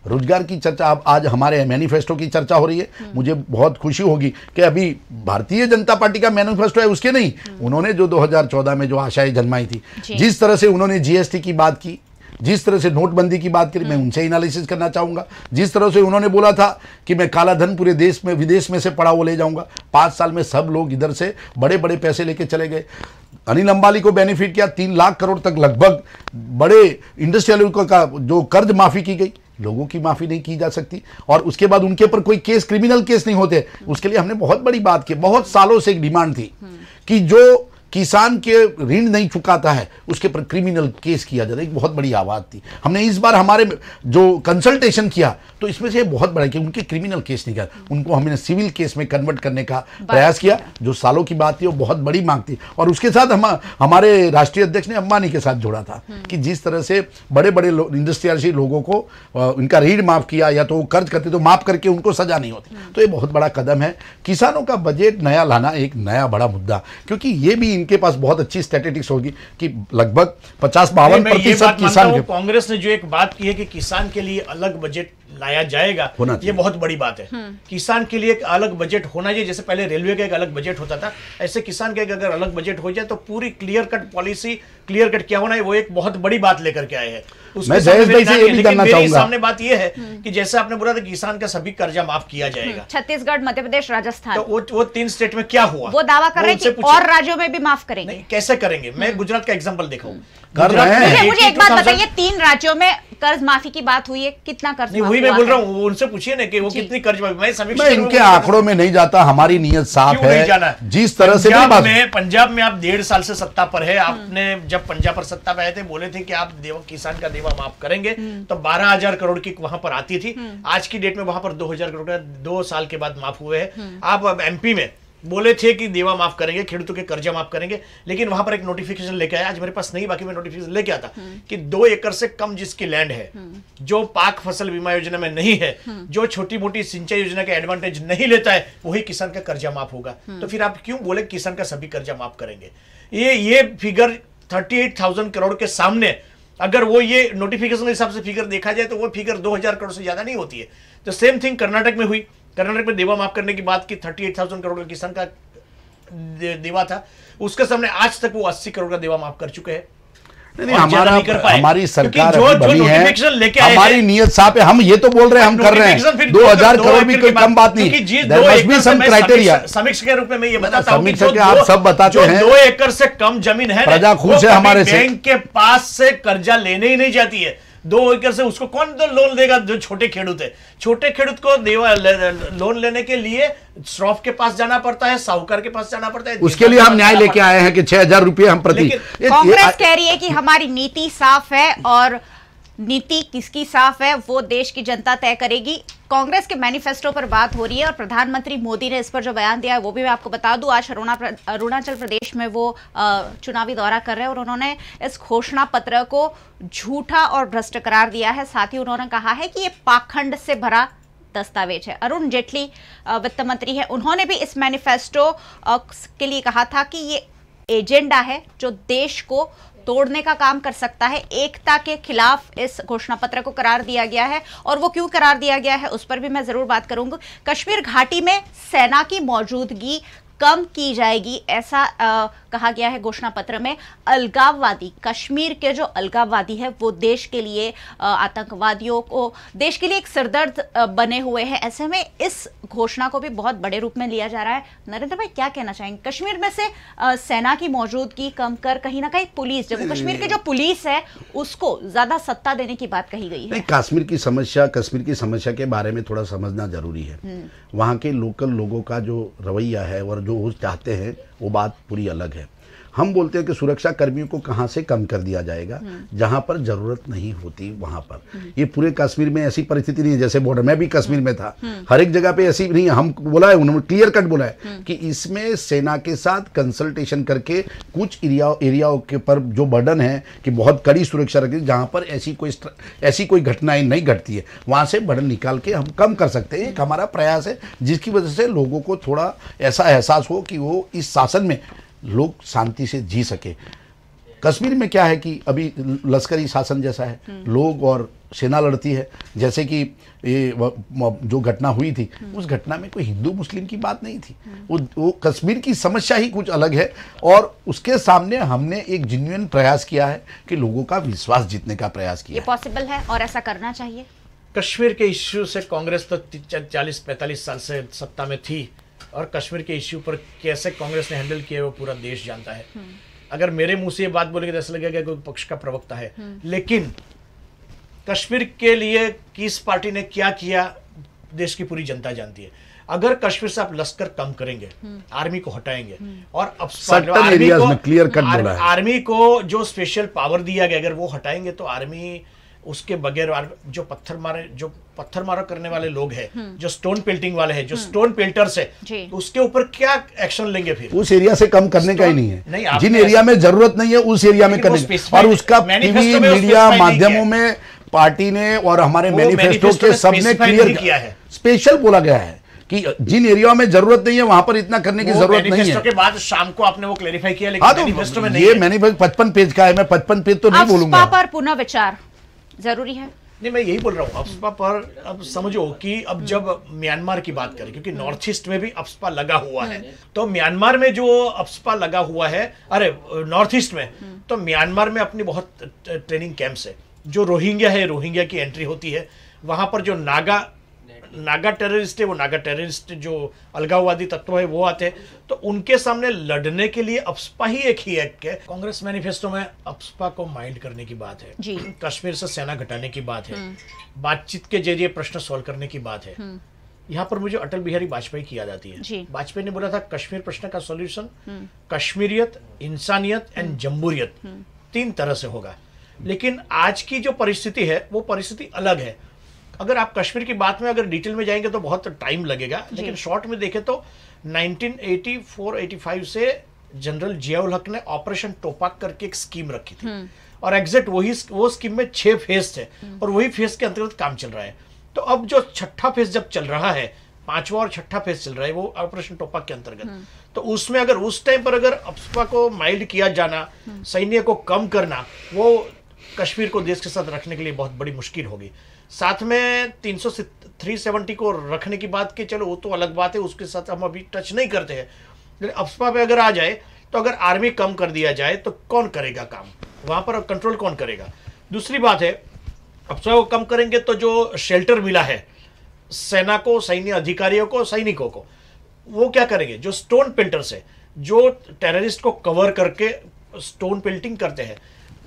रोजगार की चर्चा अब आज हमारे मैनिफेस्टो की चर्चा हो रही है, मुझे बहुत खुशी होगी कि अभी भारतीय जनता पार्टी का मैनिफेस्टो है उसके नहीं, उन्होंने जो 2014 में जो आशाएं जन्माई थी, जिस तरह से उन्होंने जीएसटी की बात की, जिस तरह से नोटबंदी की बात करी, मैं उनसे एनालिसिस करना चाहूंगा। जिस तरह से उन्होंने बोला था कि मैं काला धन पूरे देश में, विदेश में से पड़ा वो ले जाऊंगा, 5 साल में सब लोग इधर से बड़े बड़े पैसे लेके चले गए। अनिल अंबानी को बेनिफिट किया, 3 लाख करोड़ तक लगभग बड़े इंडस्ट्रियल का जो कर्ज माफी की गई, लोगों की माफी नहीं की जा सकती। और उसके बाद उनके ऊपर कोई केस, क्रिमिनल केस नहीं होते। उसके लिए हमने बहुत बड़ी बात की, बहुत सालों से एक डिमांड थी कि जो किसान के ऋण नहीं चुकाता है उसके पर क्रिमिनल केस किया जाता है, एक बहुत बड़ी आवाज थी। हमने इस बार हमारे जो कंसल्टेशन किया तो इसमें से बहुत बड़ा कि उनके क्रिमिनल केस नहीं किया, उनको हमने सिविल केस में कन्वर्ट करने का प्रयास किया, जो सालों की बात थी, वो बहुत बड़ी मांग थी। और उसके साथ हमारे राष्ट्रीय अध्यक्ष ने अंबानी के साथ जोड़ा था कि जिस तरह से बड़े बड़े इंडस्ट्रियल लोगों को इनका ऋण माफ किया, या तो वो कर्ज करते तो माफ करके उनको सजा नहीं होती। तो ये बहुत बड़ा कदम है। किसानों का बजट नया लाना एक नया बड़ा मुद्दा, क्योंकि ये भी इनके पास बहुत अच्छी स्टैटिस्टिक्स होगी कि लगभग 50-52% किसान। कांग्रेस ने जो एक बात की है कि किसान के लिए अलग बजट लाया जाएगा, ये बहुत बड़ी बात है। किसान के लिए एक अलग बजट होना चाहिए, जैसे पहले रेलवे का एक अलग बजट होता था, ऐसे किसान का एक अगर अलग बजट हो जाए तो पूरी clear cut policy, clear cut क्या होना है, वो एक बहुत बड़ी बात लेकर के आए हैं। मैं जयेश भाई से ये भी जानना चाहूंगा, सामने बात ये है कि जैसे आपने बोला था किसान का सभी कर्जा माफ किया जाएगा, छत्तीसगढ़, मध्य प्रदेश, राजस्थान, तो वो 3 स्टेट में क्या हुआ, वो दावा कर रहे हैं कि और राज्यों में भी माफ करेंगे। कैसे करेंगे? मैं गुजरात का एग्जांपल देखा कर रहे हैं। मुझे एक बात बताइए, 3 राज्यों में कर्ज माफी की बात हुई है, कितना कर्ज माफी हुई? मैं बोल रहा हूँ, उनसे पूछिए ना कि वो कितनी कर्ज माफी। मैं इनके आंकड़ों में नहीं जाता, हमारी नीयत साफ है। जिस तरह से पंजाब में आप 1.5 साल से सत्ता पर है, आपने जब पंजाब पर सत्ता पे आए थे बोले थे कि आप किसान का देवा माफ करेंगे, तो 12,000 करोड़ की वहां पर आती थी। आज की डेट में वहां पर 2,000 करोड़ 2 साल के बाद माफ हुए हैं। आप अब एमपी में बोले थे कि देवा माफ करेंगे, खेडूतों के कर्जा माफ करेंगे, लेकिन वहां पर एक नोटिफिकेशन लेके आया, आज मेरे पास नहीं, बाकी मैं नोटिफिकेशन लेके आता कि 2 एकड़ से कम जिसकी लैंड है, जो पाक फसल बीमा योजना में नहीं है, जो छोटी मोटी सिंचाई योजना के एडवांटेज नहीं लेता है, वही किसान का कर्जा माफ होगा। तो फिर आप क्यों बोले किसान का सभी कर्जा माफ करेंगे? ये फिगर 38,000 करोड़ के सामने अगर वो ये नोटिफिकेशन के हिसाब से फिगर देखा जाए तो वो फिगर 2,000 करोड़ से ज्यादा नहीं होती है। तो सेम थिंग कर्नाटक में हुई। कर्नाटक में देवा माफ करने की बात की, 38,000 करोड़ का किसान का देवा था, उसके सामने आज तक वो 80 करोड़ का देवा माफ कर चुके हैं। नहीं, हमारी सरकार बनी है, हमारी नियत साफ है, हम ये तो बोल रहे हैं, हम कर रहे हैं। 2000 करोड़ भी कोई कम बात नहीं, समीक्षा के रूप में मैं ये बताता हूं कि आप सब बताते हैं 2 एकड़ से कम जमीन है, प्रजा खुश है हमारे से, बैंक के पास से कर्जा लेने ही नहीं जाती है। 2 एकड़ से उसको कौन तो लोन देगा? जो छोटे खेडूत है, छोटे खेडूत को लोन लेने के लिए श्रॉफ के पास जाना पड़ता है, साहूकार के पास जाना पड़ता है। उसके लिए हम न्याय लेके आए हैं कि 6000 रुपये हम प्रति। कांग्रेस कह रही है कि हमारी नीति साफ है, और नीति किसकी साफ है वो देश की जनता तय करेगी। कांग्रेस के मैनिफेस्टो पर बात हो रही है और प्रधानमंत्री मोदी ने इस पर जो बयान दिया है वो भी मैं आपको बता दूं। आज अरुणाचल प्रदेश में वो चुनावी दौरा कर रहे हैं और उन्होंने इस घोषणा पत्र को झूठा और भ्रष्ट करार दिया है। साथ ही उन्होंने कहा है कि ये पाखंड से भरा दस्तावेज है। अरुण जेटली वित्त मंत्री है, उन्होंने भी इस मैनिफेस्टो के लिए कहा था कि ये एजेंडा है जो देश को तोड़ने का काम कर सकता है। एकता के खिलाफ इस घोषणा पत्र को करार दिया गया है, और वो क्यों करार दिया गया है उस पर भी मैं जरूर बात करूंगी। कश्मीर घाटी में सेना की मौजूदगी कम की जाएगी, ऐसा कहा गया है घोषणा पत्र में। अलगाववादी, कश्मीर के जो अलगाववादी है वो देश के लिए, आतंकवादियों को देश के लिए एक सिरदर्द बने हुए हैं। ऐसे में इस घोषणा को भी बहुत बड़े रूप में लिया जा रहा है। नरेंद्र भाई क्या कहना चाहेंगे? कश्मीर में से सेना की मौजूदगी कम कर कहीं ना कहीं पुलिस, जम्मू कश्मीर की जो पुलिस है उसको ज्यादा सत्ता देने की बात कही गई है। कश्मीर की समस्या के बारे में थोड़ा समझना जरूरी है। वहाँ के लोकल लोगों का जो रवैया है और जो वो चाहते हैं वो बात पूरी अलग है। हम बोलते हैं कि सुरक्षा कर्मियों को कहां से कम कर दिया जाएगा, जहां पर जरूरत नहीं होती वहां पर। ये पूरे कश्मीर में ऐसी परिस्थिति नहीं है, जैसे बॉर्डर में भी कश्मीर में था, हर एक जगह पे ऐसी नहीं है। हम बोला है, उन्होंने क्लियर कट बोला है कि इसमें सेना के साथ कंसल्टेशन करके कुछ एरियाओं के पर जो बर्डन है कि बहुत कड़ी सुरक्षा रखी, जहां पर ऐसी कोई घटनाएं नहीं घटती है, वहां से बर्डन निकाल के हम कम कर सकते हैं। एक हमारा प्रयास है जिसकी वजह से लोगों को थोड़ा ऐसा एहसास हो कि वो इस शासन में लोग शांति से जी सके। कश्मीर में क्या है कि अभी लश्करी शासन जैसा है, लोग और सेना लड़ती है। जैसे कि ये जो घटना हुई थी, उस घटना में कोई हिंदू मुस्लिम की बात नहीं थी। वो कश्मीर की समस्या ही कुछ अलग है, और उसके सामने हमने एक जेन्युइन प्रयास किया है कि लोगों का विश्वास जीतने का प्रयास किया। ये पॉसिबल है और ऐसा करना चाहिए। कश्मीर के इश्यू से कांग्रेस तो 40-45 साल से सत्ता में थी, और कश्मीर के इश्यू पर कैसे कांग्रेस ने हैंडल किया वो पूरा देश जानता है। अगर मेरे मुंह से ये बात बोलेंगे तो ऐसा लगेगा कोई पक्ष का प्रवक्ता है, लेकिन कश्मीर के लिए किस पार्टी ने क्या किया देश की पूरी जनता जानती है। अगर कश्मीर से आप लश्कर कम करेंगे, आर्मी को हटाएंगे, और आर्मी को जो स्पेशल पावर दिया गया अगर वो हटाएंगे, तो आर्मी उसके बगैर जो पत्थर मारा करने वाले लोग हैं, जो स्टोन पेल्टिंग वाले हैं, जो स्टोन पेल्टर्स है, तो उसके ऊपर क्या एक्शन लेंगे? फिर उस एरिया से कम करने का ही नहीं है। जिन एरिया में जरूरत नहीं है उस एरिया में करने का, और उसका टीवी मीडिया माध्यमों में पार्टी ने और हमारे मैनिफेस्टो के सबने क्लियर किया है। स्पेशल बोला गया है कि जिन एरिया में जरूरत नहीं है वहां पर इतना करने की जरूरत नहीं है। के बाद शाम को आपने वो क्लेरिफाई किया, लेकिन मैनिफेस्टो में नहीं है। ये मैनिफेस्टो 55 पेज का है, मैं 55 पेज तो नहीं बोलूंगा। पर पुनः विचार जरूरी है। नहीं, मैं यही बोल रहा हूँ अफ्स्पा पर। अब समझो कि अब जब म्यांमार की बात करें, क्योंकि नॉर्थ ईस्ट में भी अफ्स्पा लगा हुआ है, तो म्यांमार में जो अफ्स्पा लगा हुआ है, अरे नॉर्थ ईस्ट में, तो म्यांमार में अपनी बहुत ट्रेनिंग कैंप्स है। जो रोहिंग्या है, रोहिंग्या की एंट्री होती है वहां पर। जो नागा टेररिस्ट है, वो नागा टेररिस्ट जो अलगाववादी तत्व है वो आते हैं, तो उनके सामने लड़ने के लिए अफ्स्पा ही एक है। कांग्रेस मैनिफेस्टो में अफ्स्पा को माइंड करने की बात है, कश्मीर से सेना घटाने की बात है, बातचीत के जरिए प्रश्न सॉल्व करने की बात है। यहाँ पर मुझे अटल बिहारी वाजपेयी की याद आती है। वाजपेयी ने बोला था कश्मीर प्रश्न का सॉल्यूशन कश्मीरियत, इंसानियत एंड जम्हूरियत 3 तरह से होगा। लेकिन आज की जो परिस्थिति है वो परिस्थिति अलग है। अगर आप कश्मीर की बात में अगर डिटेल में जाएंगे तो बहुत टाइम लगेगा, लेकिन शॉर्ट में देखें तो 1984-85 से जनरल जियाउल हक ने ऑपरेशन टोपाक करके एक स्कीम रखी थी, और एग्जैक्ट वो स्कीम में 6 फेज थे, और वही फेज के अंतर्गत काम चल रहा है। तो अब जो 6ठा फेज जब चल रहा है, 5वां और 6ठा फेज चल रहा है, वो ऑपरेशन टोपाक के अंतर्गत, तो उसमें अगर उस टाइम पर अगर अफ्स्पा को माइल्ड किया जाना, सैन्य को कम करना, वो कश्मीर को देश के साथ रखने के लिए बहुत बड़ी मुश्किल होगी। साथ में 370 को रखने की बात की, चलो वो तो अलग बात है, उसके साथ हम अभी टच नहीं करते हैं। लेकिन अफ्स्पा पे अगर आ जाए, तो अगर आर्मी कम कर दिया जाए तो कौन करेगा काम? वहां पर कंट्रोल कौन करेगा? दूसरी बात है, अफवाह को कम करेंगे तो जो शेल्टर मिला है सेना को, सैन्य अधिकारियों को, सैनिकों को, वो क्या करेंगे? जो स्टोन पेल्टर्स है, जो टेररिस्ट को कवर करके स्टोन पेल्टिंग करते हैं,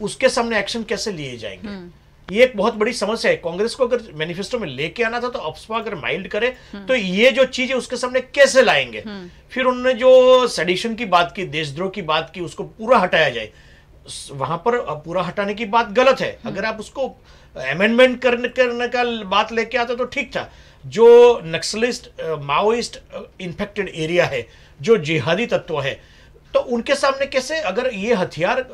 उसके सामने एक्शन कैसे लिए जाएंगे? ये एक बहुत बड़ी समस्या है। कांग्रेस को अगर मैनिफेस्टो में लेके आना था तो अफवाह अगर माइल्ड करे तो ये जो चीज है उसके सामने कैसे लाएंगे? फिर उन्होंने जो सेडिशन की बात की, देशद्रोह की बात की, उसको पूरा हटाया जाए, वहां पर पूरा हटाने की बात गलत है। अगर आप उसको अमेंडमेंट करने का बात लेके आते तो ठीक था। जो नक्सलिस्ट, माओइस्ट इन्फेक्टेड एरिया है, जो जिहादी तत्व है, तो उनके सामने कैसे, अगर ये हथियार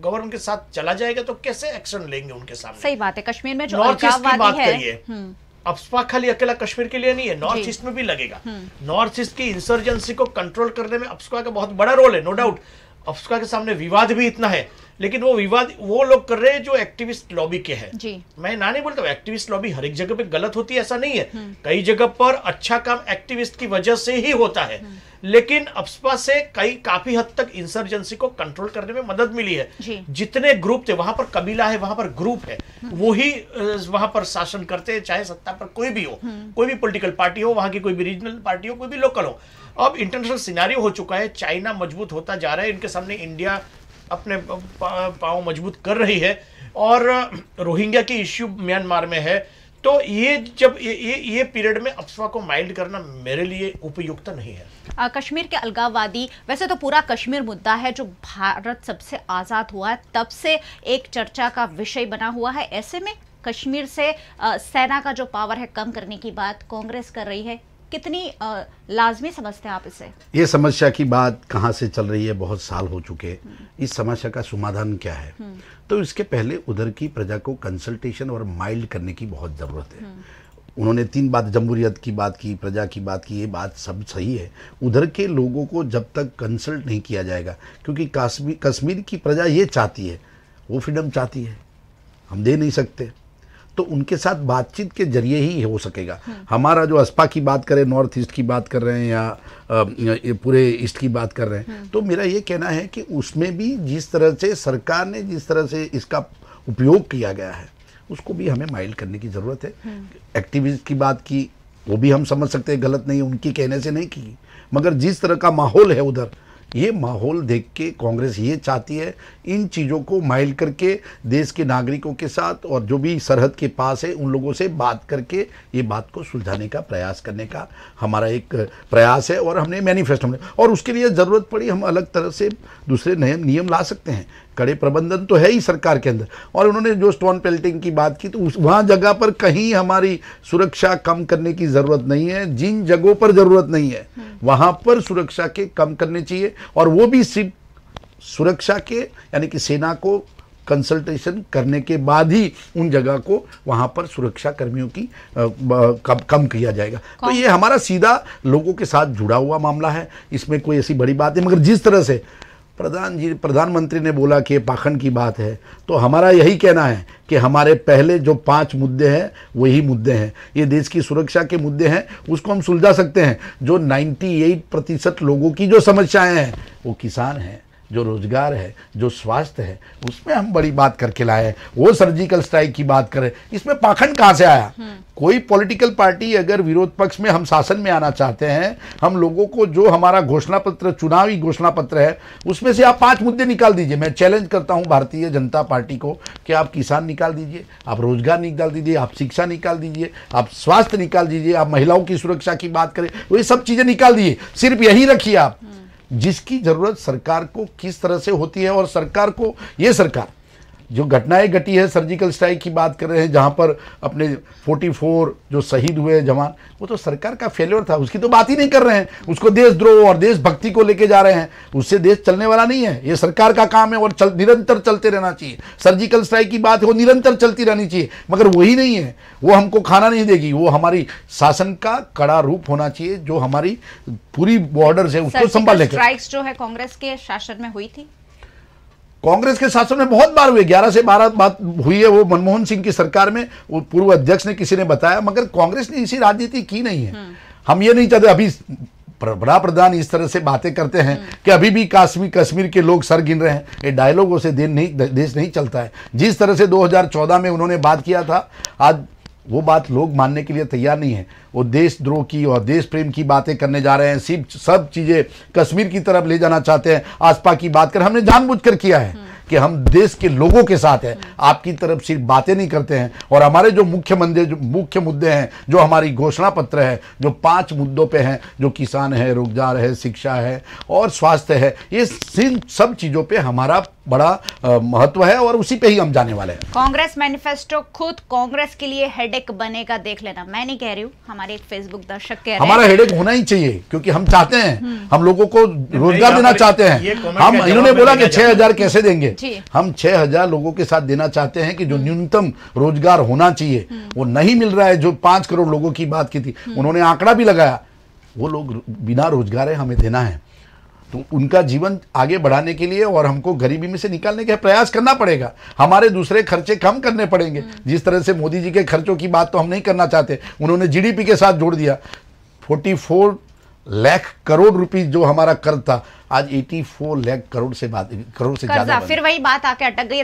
गवर्नमेंट के साथ चला जाएगा तो कैसे एक्शन लेंगे उनके सामने? सही बात है। कश्मीर में जो नॉर्थ ईस्ट की बात करिए, है, अफवाह खाली अकेला कश्मीर के लिए नहीं है, नॉर्थ ईस्ट में भी लगेगा। नॉर्थ ईस्ट की इंसर्जेंसी को कंट्रोल करने में अफवाह का बहुत बड़ा रोल है, नो डाउट। अफवाह के सामने विवाद भी इतना है, लेकिन वो विवाद वो लोग कर रहे हैं जो एक्टिविस्ट लॉबी के हैं। मैं ना नहीं बोलता, एक्टिविस्ट लॉबी हर एक जगह पे गलत होती है ऐसा नहीं है, कई जगह पर अच्छा काम एक्टिविस्ट की वजह से ही होता है, लेकिन अफवाह से काफी हद तक इंसर्जेंसी को कंट्रोल करने में मदद मिली है। जितने ग्रुप थे, वहां पर कबीला है, वहां पर ग्रुप है, वो ही वहां पर शासन करते हैं, चाहे सत्ता पर कोई भी हो, कोई भी पॉलिटिकल पार्टी हो, वहां की कोई भी रीजनल पार्टी हो, कोई भी लोकल हो। अब इंटरनेशनल सिनेरियो हो चुका है, चाइना मजबूत होता जा रहा है, इनके सामने इंडिया अपने पांव मजबूत कर रही है, और रोहिंग्या की इश्यू म्यांमार में है। तो ये जब ये पीरियड में अफवाह को माइल्ड करना मेरे लिए उपयुक्त नहीं है। कश्मीर के अलगाववादी, वैसे तो पूरा कश्मीर मुद्दा है जो भारत सबसे आज़ाद हुआ है तब से एक चर्चा का विषय बना हुआ है। ऐसे में कश्मीर से सेना का जो पावर है कम करने की बात कांग्रेस कर रही है, कितनी लाजमी समझते हैं आप इसे? ये समस्या की बात कहाँ से चल रही है, बहुत साल हो चुके। इस समस्या का समाधान क्या है? तो इसके पहले उधर की प्रजा को कंसल्टेशन और माइल्ड करने की बहुत ज़रूरत है। उन्होंने 3 बात, जमहूरियत की बात की, प्रजा की बात की, ये बात सब सही है। उधर के लोगों को जब तक कंसल्ट नहीं किया जाएगा, क्योंकि कश्मीर की प्रजा ये चाहती है, वो फ्रीडम चाहती है, हम दे नहीं सकते, तो उनके साथ बातचीत के जरिए ही हो सकेगा। हमारा जो असपा की बात करें, नॉर्थ ईस्ट की बात कर रहे हैं या पूरे ईस्ट की बात कर रहे हैं, तो मेरा ये कहना है कि उसमें भी जिस तरह से सरकार ने जिस तरह से इसका उपयोग किया गया है, उसको भी हमें माइल्ड करने की ज़रूरत है। एक्टिविस्ट की बात की, वो भी हम समझ सकते हैं, गलत नहीं, उनकी कहने से नहीं की, मगर जिस तरह का माहौल है उधर, ये माहौल देख के कांग्रेस ये चाहती है इन चीज़ों को माइल्ड करके देश के नागरिकों के साथ और जो भी सरहद के पास है उन लोगों से बात करके ये बात को सुलझाने का प्रयास करने का हमारा एक प्रयास है। और हमने मैनिफेस्टो में, और उसके लिए ज़रूरत पड़ी हम अलग तरह से दूसरे नए नियम ला सकते हैं। कड़े प्रबंधन तो है ही सरकार के अंदर। और उन्होंने जो स्टोन पेल्टिंग की बात की, तो उस वहाँ जगह पर कहीं हमारी सुरक्षा कम करने की ज़रूरत नहीं है। जिन जगहों पर ज़रूरत नहीं है वहाँ पर सुरक्षा के कम करने चाहिए, और वो भी सिर्फ सुरक्षा के, यानी कि सेना को कंसल्टेशन करने के बाद ही उन जगह को वहाँ पर सुरक्षा कर्मियों की कम किया जाएगा। तो ये हमारा सीधा लोगों के साथ जुड़ा हुआ मामला है, इसमें कोई ऐसी बड़ी बात है। मगर जिस तरह से प्रधानमंत्री ने बोला कि ये पाखंड की बात है, तो हमारा यही कहना है कि हमारे पहले जो 5 मुद्दे हैं वही मुद्दे हैं, ये देश की सुरक्षा के मुद्दे हैं, उसको हम सुलझा सकते हैं। जो 98% लोगों की जो समस्याएं हैं, वो किसान हैं, जो रोजगार है, जो स्वास्थ्य है, उसमें हम बड़ी बात करके लाए हैं। वो सर्जिकल स्ट्राइक की बात करें, इसमें पाखंड कहाँ से आया? कोई पॉलिटिकल पार्टी अगर विरोध पक्ष में हम शासन में आना चाहते हैं, हम लोगों को जो हमारा घोषणा पत्र, चुनावी घोषणा पत्र है, उसमें से आप 5 मुद्दे निकाल दीजिए। मैं चैलेंज करता हूं भारतीय जनता पार्टी को कि आप किसान निकाल दीजिए, आप रोजगार निकाल दीजिए, आप शिक्षा निकाल दीजिए, आप स्वास्थ्य निकाल दीजिए, आप महिलाओं की सुरक्षा की बात करें, तो ये सब चीजें निकाल दीजिए। सिर्फ यही रखिए आप, जिसकी जरूरत सरकार को किस तरह से होती है। और सरकार को, ये सरकार जो घटनाएं घटी है, सर्जिकल स्ट्राइक की बात कर रहे हैं, जहां पर अपने 44 जो शहीद हुए जवान, वो तो सरकार का फेलियर था, उसकी तो बात ही नहीं कर रहे हैं। उसको देशद्रोह और देशभक्ति को लेके जा रहे हैं, उससे देश चलने वाला नहीं है। ये सरकार का काम है और निरंतर चलते रहना चाहिए। सर्जिकल स्ट्राइक की बात है, वो निरंतर चलती रहनी चाहिए, मगर वही नहीं है, वो हमको खाना नहीं देगी। वो हमारी शासन का कड़ा रूप होना चाहिए, जो हमारी पूरी बॉर्डर है उसको संभालने का। स्ट्राइक्स जो है कांग्रेस के शासन में हुई थी, कांग्रेस के शासन में बहुत बार हुए, 11 से 12 बात हुई है। वो मनमोहन सिंह की सरकार में, वो पूर्व अध्यक्ष ने, किसी ने बताया, मगर कांग्रेस ने इसी राजनीति की नहीं है। हम ये नहीं चाहते, अभी बड़ा प्रधान इस तरह से बातें करते हैं कि अभी भी कश्मीर के लोग सर गिन रहे हैं, ये डायलॉगों से देश नहीं चलता है। जिस तरह से 2014 में उन्होंने बात किया था, आज वो बात लोग मानने के लिए तैयार नहीं है। वो देशद्रोह की और देश प्रेम की बातें करने जा रहे हैं, सिर्फ सब चीज़ें कश्मीर की तरफ ले जाना चाहते हैं। आसपा की बात कर, हमने जानबूझकर किया है कि हम देश के लोगों के साथ हैं, आपकी तरफ सिर्फ बातें नहीं करते हैं। और हमारे जो मुख्य मुद्दे हैं, जो हमारी घोषणा पत्र है, जो 5 मुद्दों पे हैं, जो किसान है, रोजगार है, शिक्षा है और स्वास्थ्य है, ये सब चीज़ों पे हमारा बड़ा महत्व है और उसी पे ही हम जाने वाले हैं। कांग्रेस मैनिफेस्टो खुद कांग्रेस के लिए हेडेक बनेगा, देख लेना। मैं नहीं कह रही हूँ, हमारे एक फेसबुक दर्शक कह रहे हैं। हमारा हेडेक होना ही चाहिए, क्योंकि हम चाहते हैं, हम लोगों को रोजगार देना चाहते हैं। हम इन्होंने बोला कि 6,000 कैसे देंगे, हम 6,000 लोगों के साथ देना चाहते हैं कि जो न्यूनतम रोजगार होना चाहिए वो नहीं मिल रहा है। जो 5 करोड़ लोगों की बात की थी, उन्होंने आंकड़ा भी लगाया, वो लोग बिना रोजगार है, हमें देना है। तो उनका जीवन आगे बढ़ाने के लिए और हमको गरीबी में से निकालने का प्रयास करना पड़ेगा। हमारे दूसरे खर्चे कम करने पड़ेंगे। जिस तरह से मोदी जी के खर्चों की बात तो हम नहीं करना चाहते, उन्होंने जीडीपी के साथ जोड़ दिया। 44 लाख करोड़ रुपए जो हमारा कर्ज था, आज 84 लाख करोड़ से ज्यादा। फिर वही बात आके अटक गई।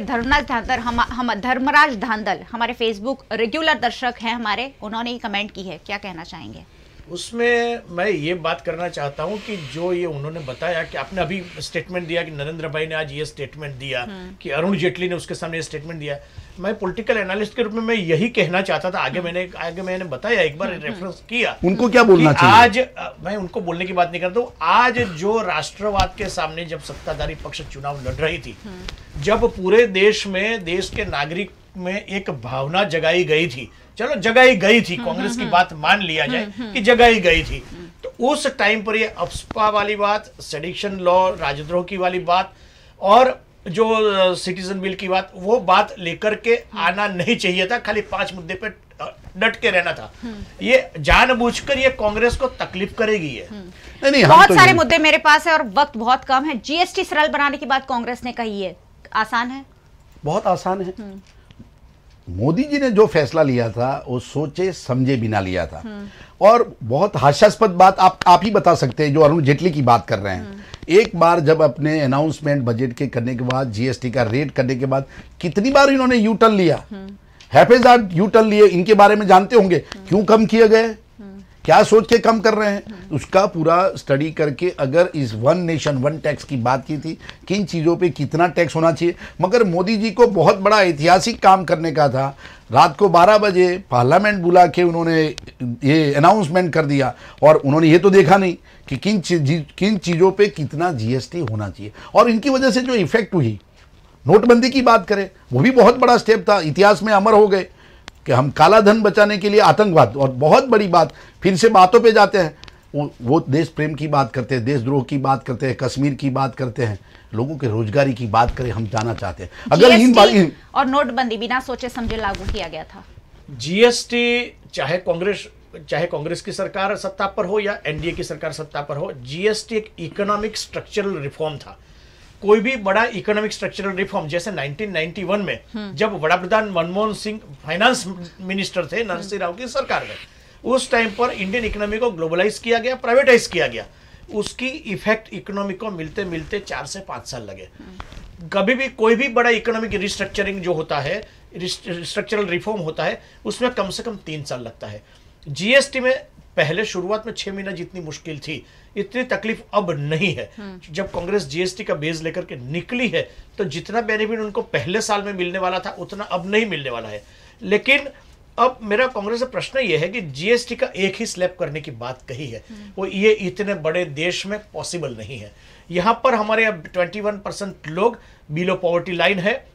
धर्मराज धांधल हमारे फेसबुक रेगुलर दर्शक हैं हमारे, उन्होंने ही कमेंट की है, क्या कहना चाहेंगे? उसमें मैं ये बात करना चाहता हूं कि जो ये उन्होंने बताया कि आपने अभी स्टेटमेंट दिया कि नरेंद्र भाई ने आज ये स्टेटमेंट दिया कि अरुण जेटली ने उसके सामने ये स्टेटमेंट दिया। मैं पॉलिटिकल एनालिस्ट के रूप में मैं यही कहना चाहता था। आगे मैंने बताया, एक बार रेफरेंस किया, उनको क्या बोलना चाहिए। आज मैं उनको बोलने की बात नहीं करता हूं। आज जो राष्ट्रवाद के सामने जब सत्ताधारी पक्ष चुनाव लड़ रही थी, जब पूरे देश में, देश के नागरिक में एक भावना जगाई गई थी, चलो जगाई गई थी, कांग्रेस की बात मान लिया जाए कि जगाई गई थी, तो उस टाइम पर ये अफस्पा वाली बात, सेडिक्शन लॉ, राजद्रोह की वाली बात और जो सिटीजन बिल की बात, वो बात लेकर के आना नहीं चाहिए था। खाली 5 मुद्दे पे डट के रहना था। ये जानबूझकर ये कांग्रेस को तकलीफ करेगी। ये नहीं, बहुत सारे मुद्दे मेरे पास है और वक्त बहुत कम है। जीएसटी सरल बनाने की बात कांग्रेस ने कही है, आसान है? बहुत आसान है। मोदी जी ने जो फैसला लिया था वो सोचे समझे बिना लिया था। और बहुत हास्यास्पद बात आप ही बता सकते हैं, जो अरुण जेटली की बात कर रहे हैं। एक बार जब अपने अनाउंसमेंट बजट के करने के बाद, जीएसटी का रेट करने के बाद, कितनी बार इन्होंने यू टर्न लिया, हैफेजार्ड यू टर्न लिए। इनके बारे में जानते होंगे क्यों कम किए गए, क्या सोच के कम कर रहे हैं, उसका पूरा स्टडी करके अगर इस 1 नेशन 1 टैक्स की बात की थी, किन चीज़ों पे कितना टैक्स होना चाहिए। मगर मोदी जी को बहुत बड़ा ऐतिहासिक काम करने का था। रात को 12 बजे पार्लियामेंट बुला के उन्होंने ये अनाउंसमेंट कर दिया और उन्होंने ये तो देखा नहीं कि किन चीज़ों पे कितना जीएसटी होना चाहिए। और इनकी वजह से जो इफेक्ट हुई, नोटबंदी की बात करें, वो भी बहुत बड़ा स्टेप था, इतिहास में अमर हो गए कि हम काला धन बचाने के लिए आतंकवाद, और बहुत बड़ी बात, फिर से बातों पे जाते हैं। वो देश प्रेम की बात करते हैं, देशद्रोह की बात करते हैं, कश्मीर की बात करते हैं, लोगों के रोजगारी की बात करें, हम जाना चाहते हैं। अगर इन और नोटबंदी बिना सोचे समझे लागू किया गया था। जीएसटी चाहे कांग्रेस की सरकार सत्ता पर हो या एनडीए की सरकार सत्ता पर हो, जीएसटी एक इकोनॉमिक स्ट्रक्चरल रिफॉर्म था। कोई भी बड़ा इकोनॉमिक स्ट्रक्चरल रिफॉर्म, जैसे 1991 में जब वड़ा प्रधान मनमोहन सिंह फाइनेंस मिनिस्टर थे नरसिंह राव की सरकार में, उस टाइम पर इंडियन इकोनॉमी को ग्लोबलाइज किया गया, प्राइवेटाइज किया गया। उसकी इफेक्ट इकोनॉमी को मिलते मिलते 4 से 5 साल लगे। कभी भी कोई भी बड़ा इकोनॉमिक रिस्ट्रक्चरिंग जो होता है, स्ट्रक्चरल रिफॉर्म होता है, उसमें कम से कम 3 साल लगता है। जीएसटी में पहले शुरुआत में 6 महीना जितनी मुश्किल थी, इतनी तकलीफ अब नहीं है। जब कांग्रेस जीएसटी का बेस लेकर के निकली है, तो जितना बेनिफिट उनको पहले साल में मिलने वाला था, उतना अब नहीं मिलने वाला है। लेकिन अब मेरा कांग्रेस से प्रश्न यह है कि जीएसटी का एक ही स्लैब करने की बात कही है, वो ये इतने बड़े देश में पॉसिबल नहीं है। यहां पर हमारे अब 21% लोग बिलो पॉवर्टी लाइन है,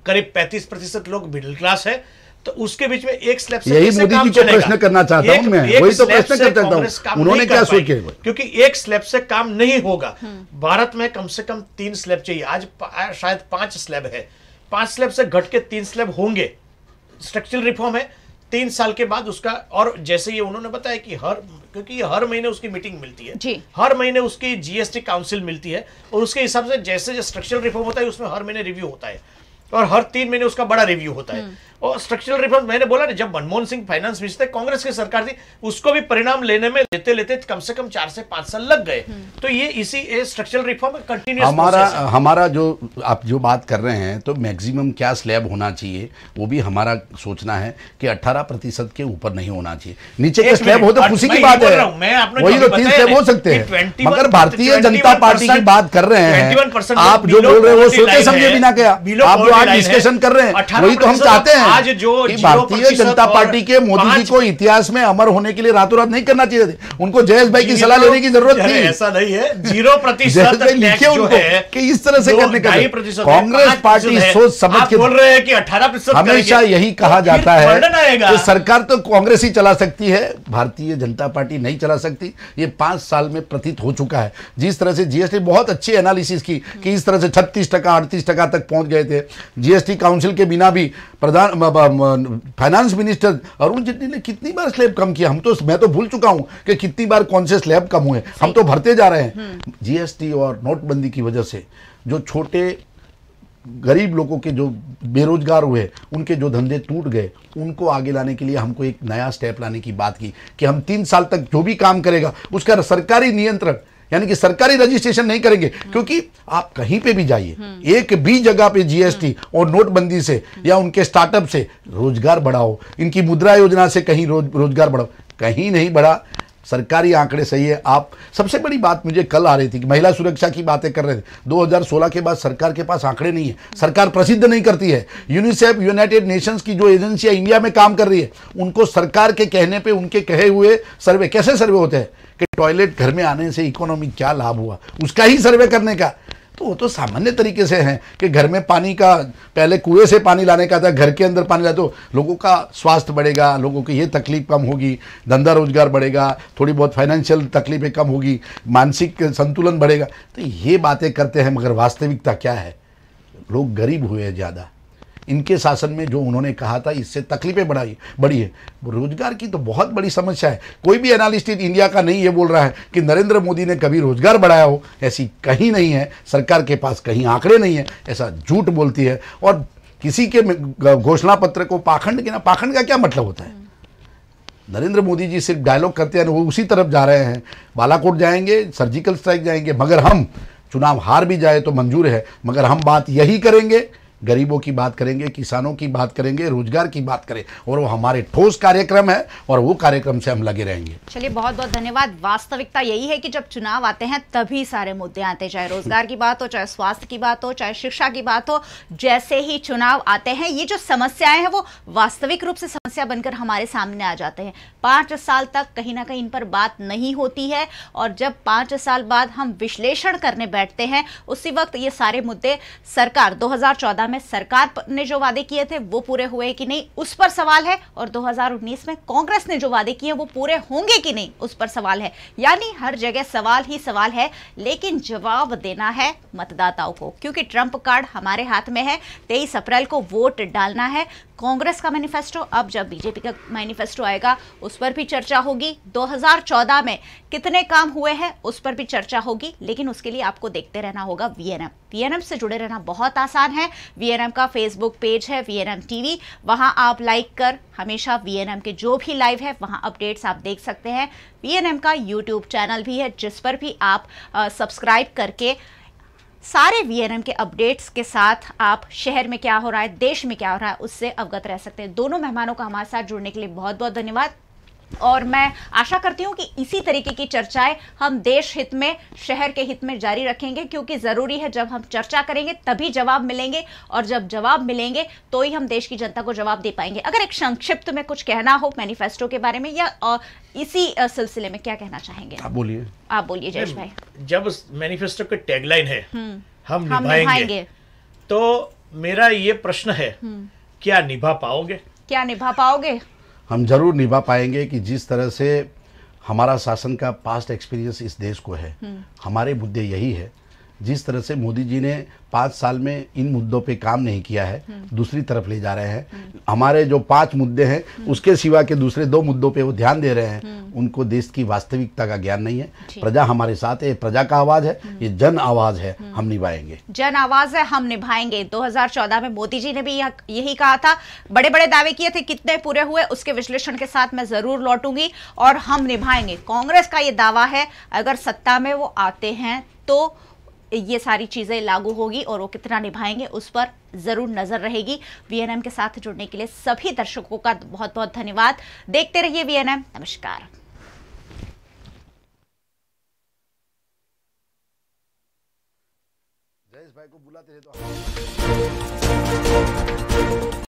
करीब 35% लोग मिडिल क्लास है, तो उसके बीच में एक स्लैब से यही मोदी जी को प्रश्न करना चाहता हूं मैं, वही तो प्रश्न करता हूं, उन्होंने क्या सोचे, क्योंकि एक स्लैब से काम नहीं होगा। भारत में कम से कम 3 स्लैब चाहिए, आज शायद 5 स्लैब है, 5 स्लैब से घट के 3 स्लैब होंगे। स्ट्रक्चरल रिफॉर्म है, 3 साल के बाद उसका, और जैसे ये उन्होंने बताया कि क्योंकि हर महीने उसकी मीटिंग मिलती है, हर महीने उसकी जीएसटी काउंसिल मिलती है, और उसके हिसाब से जैसे स्ट्रक्चरल रिफॉर्म होता है उसमें हर महीने रिव्यू होता है, और हर 3 महीने उसका बड़ा रिव्यू होता है। और स्ट्रक्चरल रिफॉर्म मैंने बोला ना, जब मनमोहन सिंह फाइनेंस मिनिस्टर कांग्रेस की सरकार थी, उसको भी परिणाम लेने में लेते लेते कम से कम 4 से 5 साल लग गए। तो ये इसी स्ट्रक्चरल रिफॉर्म कंटिन्यूअस हमारा जो आप जो बात कर रहे हैं, तो मैक्सिमम क्या स्लैब होना चाहिए वो भी हमारा सोचना है कि 18% के ऊपर नहीं होना चाहिए। नीचे के स्लैब हो तो खुशी की बात है, वही तो 3 स्लैब हो सकते हैं। मगर भारतीय जनता पार्टी की बात कर रहे हैं, आप जो बोल रहे हो वो सोचे समझे बिना क्या, आप जो आज डिस्कशन कर रहे हैं वही तो हम चाहते हैं कि भारतीय जनता पार्टी के मोदी जी को इतिहास में अमर होने के लिए रातों रात नहीं करना चाहिए थे। उनको जयेश भाई की सलाह लेने की जरूरत थी। ऐसा नहीं है, 0% लिखे उनको कि इस तरह से करने का। कांग्रेस पार्टी सोच समझ के बोल रहे हैं कि 18% हमेशा यही कहा जाता है कि सरकार तो कांग्रेस ही चला सकती है, भारतीय जनता पार्टी नहीं चला सकती। ये 5 साल में प्रतीत हो चुका है। जिस तरह से जीएसटी बहुत अच्छी एनालिसिस की कि इस तरह से 36% 38% तक पहुंच गए थे। जीएसटी काउंसिल के बिना भी फाइनेंस मिनिस्टर अरुण जेटली ने कितनी बार स्लैब कम किया, मैं तो भूल चुका हूं कि कितनी बार कौन से स्लैब कम हुए, हम तो भरते जा रहे हैं। जीएसटी और नोटबंदी की वजह से जो छोटे गरीब लोगों के जो बेरोजगार हुए, उनके जो धंधे टूट गए, उनको आगे लाने के लिए हमको एक नया स्टेप लाने की बात की कि हम 3 साल तक जो भी काम करेगा उसका सरकारी नियंत्रण, यानी कि सरकारी रजिस्ट्रेशन नहीं करेंगे। क्योंकि आप कहीं पे भी जाइए, एक भी जगह पे जीएसटी और नोटबंदी से या उनके स्टार्टअप से रोजगार बढ़ाओ, इनकी मुद्रा योजना से कहीं रोजगार बढ़ाओ, कहीं नहीं बढ़ा। सरकारी आंकड़े सही है। आप सबसे बड़ी बात मुझे कल आ रही थी कि महिला सुरक्षा की बातें कर रहे थे। 2016 के बाद सरकार के पास आंकड़े नहीं है, सरकार प्रसिद्ध नहीं करती है। यूनिसेफ, यूनाइटेड नेशंस की जो एजेंसियां इंडिया में काम कर रही है, उनको सरकार के कहने पे उनके कहे हुए सर्वे, कैसे सर्वे होते हैं कि टॉयलेट घर में आने से इकोनॉमी क्या लाभ हुआ, उसका ही सर्वे करने का। तो वो तो सामान्य तरीके से है कि घर में पानी का, पहले कुएं से पानी लाने का था, घर के अंदर पानी लाए तो लोगों का स्वास्थ्य बढ़ेगा, लोगों की ये तकलीफ कम होगी, धंधा रोजगार बढ़ेगा, थोड़ी बहुत फाइनेंशियल तकलीफें कम होगी, मानसिक संतुलन बढ़ेगा। तो ये बातें करते हैं, मगर वास्तविकता क्या है? लोग गरीब हुए हैं ज़्यादा। इनके शासन में जो उन्होंने कहा था, इससे तकलीफें बढ़ी है। रोजगार की तो बहुत बड़ी समस्या है। कोई भी एनालिस्ट इंडिया का नहीं ये बोल रहा है कि नरेंद्र मोदी ने कभी रोजगार बढ़ाया हो, ऐसी कहीं नहीं है। सरकार के पास कहीं आंकड़े नहीं है, ऐसा झूठ बोलती है। और किसी के घोषणा पत्र को पाखंड के ना, पाखंड का क्या मतलब होता है? नरेंद्र मोदी जी सिर्फ डायलॉग करते हैं, वो उसी तरफ जा रहे हैं। बालाकोट जाएंगे, सर्जिकल स्ट्राइक जाएंगे, मगर हम चुनाव हार भी जाए तो मंजूर है, मगर हम बात यही करेंगे, गरीबों की बात करेंगे, किसानों की बात करेंगे, रोजगार की बात करें, और वो हमारे ठोस कार्यक्रम है और वो कार्यक्रम से हम लगे रहेंगे। चलिए, बहुत बहुत धन्यवाद। वास्तविकता यही है कि जब चुनाव आते हैं तभी सारे मुद्दे आते हैं, चाहे रोजगार की बात हो, चाहे स्वास्थ्य की बात हो, चाहे शिक्षा की बात हो। जैसे ही चुनाव आते हैं, ये जो समस्याएं हैं वो वास्तविक रूप से समस्या बनकर हमारे सामने आ जाते हैं। 5 साल तक कहीं ना कहीं इन पर बात नहीं होती है, और जब 5 साल बाद हम विश्लेषण करने बैठते हैं, उसी वक्त ये सारे मुद्दे सरकार 2014 में सरकार ने जो वादे किए थे वो पूरे हुए कि नहीं, उस पर सवाल है, और 2019 में कांग्रेस ने जो वादे किए वो पूरे होंगे कि नहीं, उस पर सवाल है। यानी हर जगह सवाल ही सवाल है, लेकिन जवाब देना है मतदाताओं को, क्योंकि ट्रंप कार्ड हमारे हाथ में है। 23 अप्रैल को वोट डालना है। कांग्रेस का मैनिफेस्टो, अब जब बीजेपी का मैनिफेस्टो आएगा उस पर भी चर्चा होगी। 2014 में कितने काम हुए हैं उस पर भी चर्चा होगी, लेकिन उसके लिए आपको देखते रहना होगा वीएनएम। वीएनएम से जुड़े रहना बहुत आसान है। वीएनएम का फेसबुक पेज है वीएनएम टीवी, वहां आप लाइक कर हमेशा वीएनएम के जो भी लाइव है वहां अपडेट्स आप देख सकते हैं। वीएनएम का यूट्यूब चैनल भी है, जिस पर भी आप सब्सक्राइब करके सारे वीएनएम के अपडेट्स के साथ आप शहर में क्या हो रहा है, देश में क्या हो रहा है, उससे अवगत रह सकते हैं। दोनों मेहमानों का हमारे साथ जुड़ने के लिए बहुत बहुत धन्यवाद, और मैं आशा करती हूं कि इसी तरीके की चर्चाएं हम देश हित में, शहर के हित में जारी रखेंगे, क्योंकि जरूरी है जब हम चर्चा करेंगे तभी जवाब मिलेंगे, और जब जवाब मिलेंगे तो ही हम देश की जनता को जवाब दे पाएंगे। अगर एक संक्षिप्त में कुछ कहना हो मैनिफेस्टो के बारे में, या इसी सिलसिले में क्या कहना चाहेंगे? आप बोलिए जयेश भाई। जब मैनिफेस्टो की टैगलाइन है हम निभाएंगे, तो मेरा ये प्रश्न है, क्या निभा पाओगे? हम जरूर निभा पाएंगे कि जिस तरह से हमारा शासन का पास्ट एक्सपीरियंस इस देश को है, हमारे मुद्दे यही है जिस तरह से मोदी जी ने 5 साल में इन मुद्दों पे काम नहीं किया है, दूसरी तरफ ले जा रहे हैं। हमारे जो 5 मुद्दे हैं उसके सिवा के दूसरे 2 मुद्दों पे वो ध्यान दे रहे हैं। उनको देश की वास्तविकता का ज्ञान नहीं है। प्रजा हमारे साथ है, प्रजा का आवाज है, ये जन आवाज है, हम निभाएंगे। जन आवाज है, हम निभाएंगे। 2014 में मोदी जी ने भी यही कहा था, बड़े बड़े दावे किए थे, कितने पूरे हुए उसके विश्लेषण के साथ मैं जरूर लौटूंगी और हम निभाएंगे। कांग्रेस का ये दावा है अगर सत्ता में वो आते हैं तो ये सारी चीजें लागू होगी और वो कितना निभाएंगे उस पर जरूर नजर रहेगी। वीएनएम के साथ जुड़ने के लिए सभी दर्शकों का बहुत बहुत धन्यवाद। देखते रहिए वीएनएम। नमस्कार। जयेश भाई को बुलाते हैं तो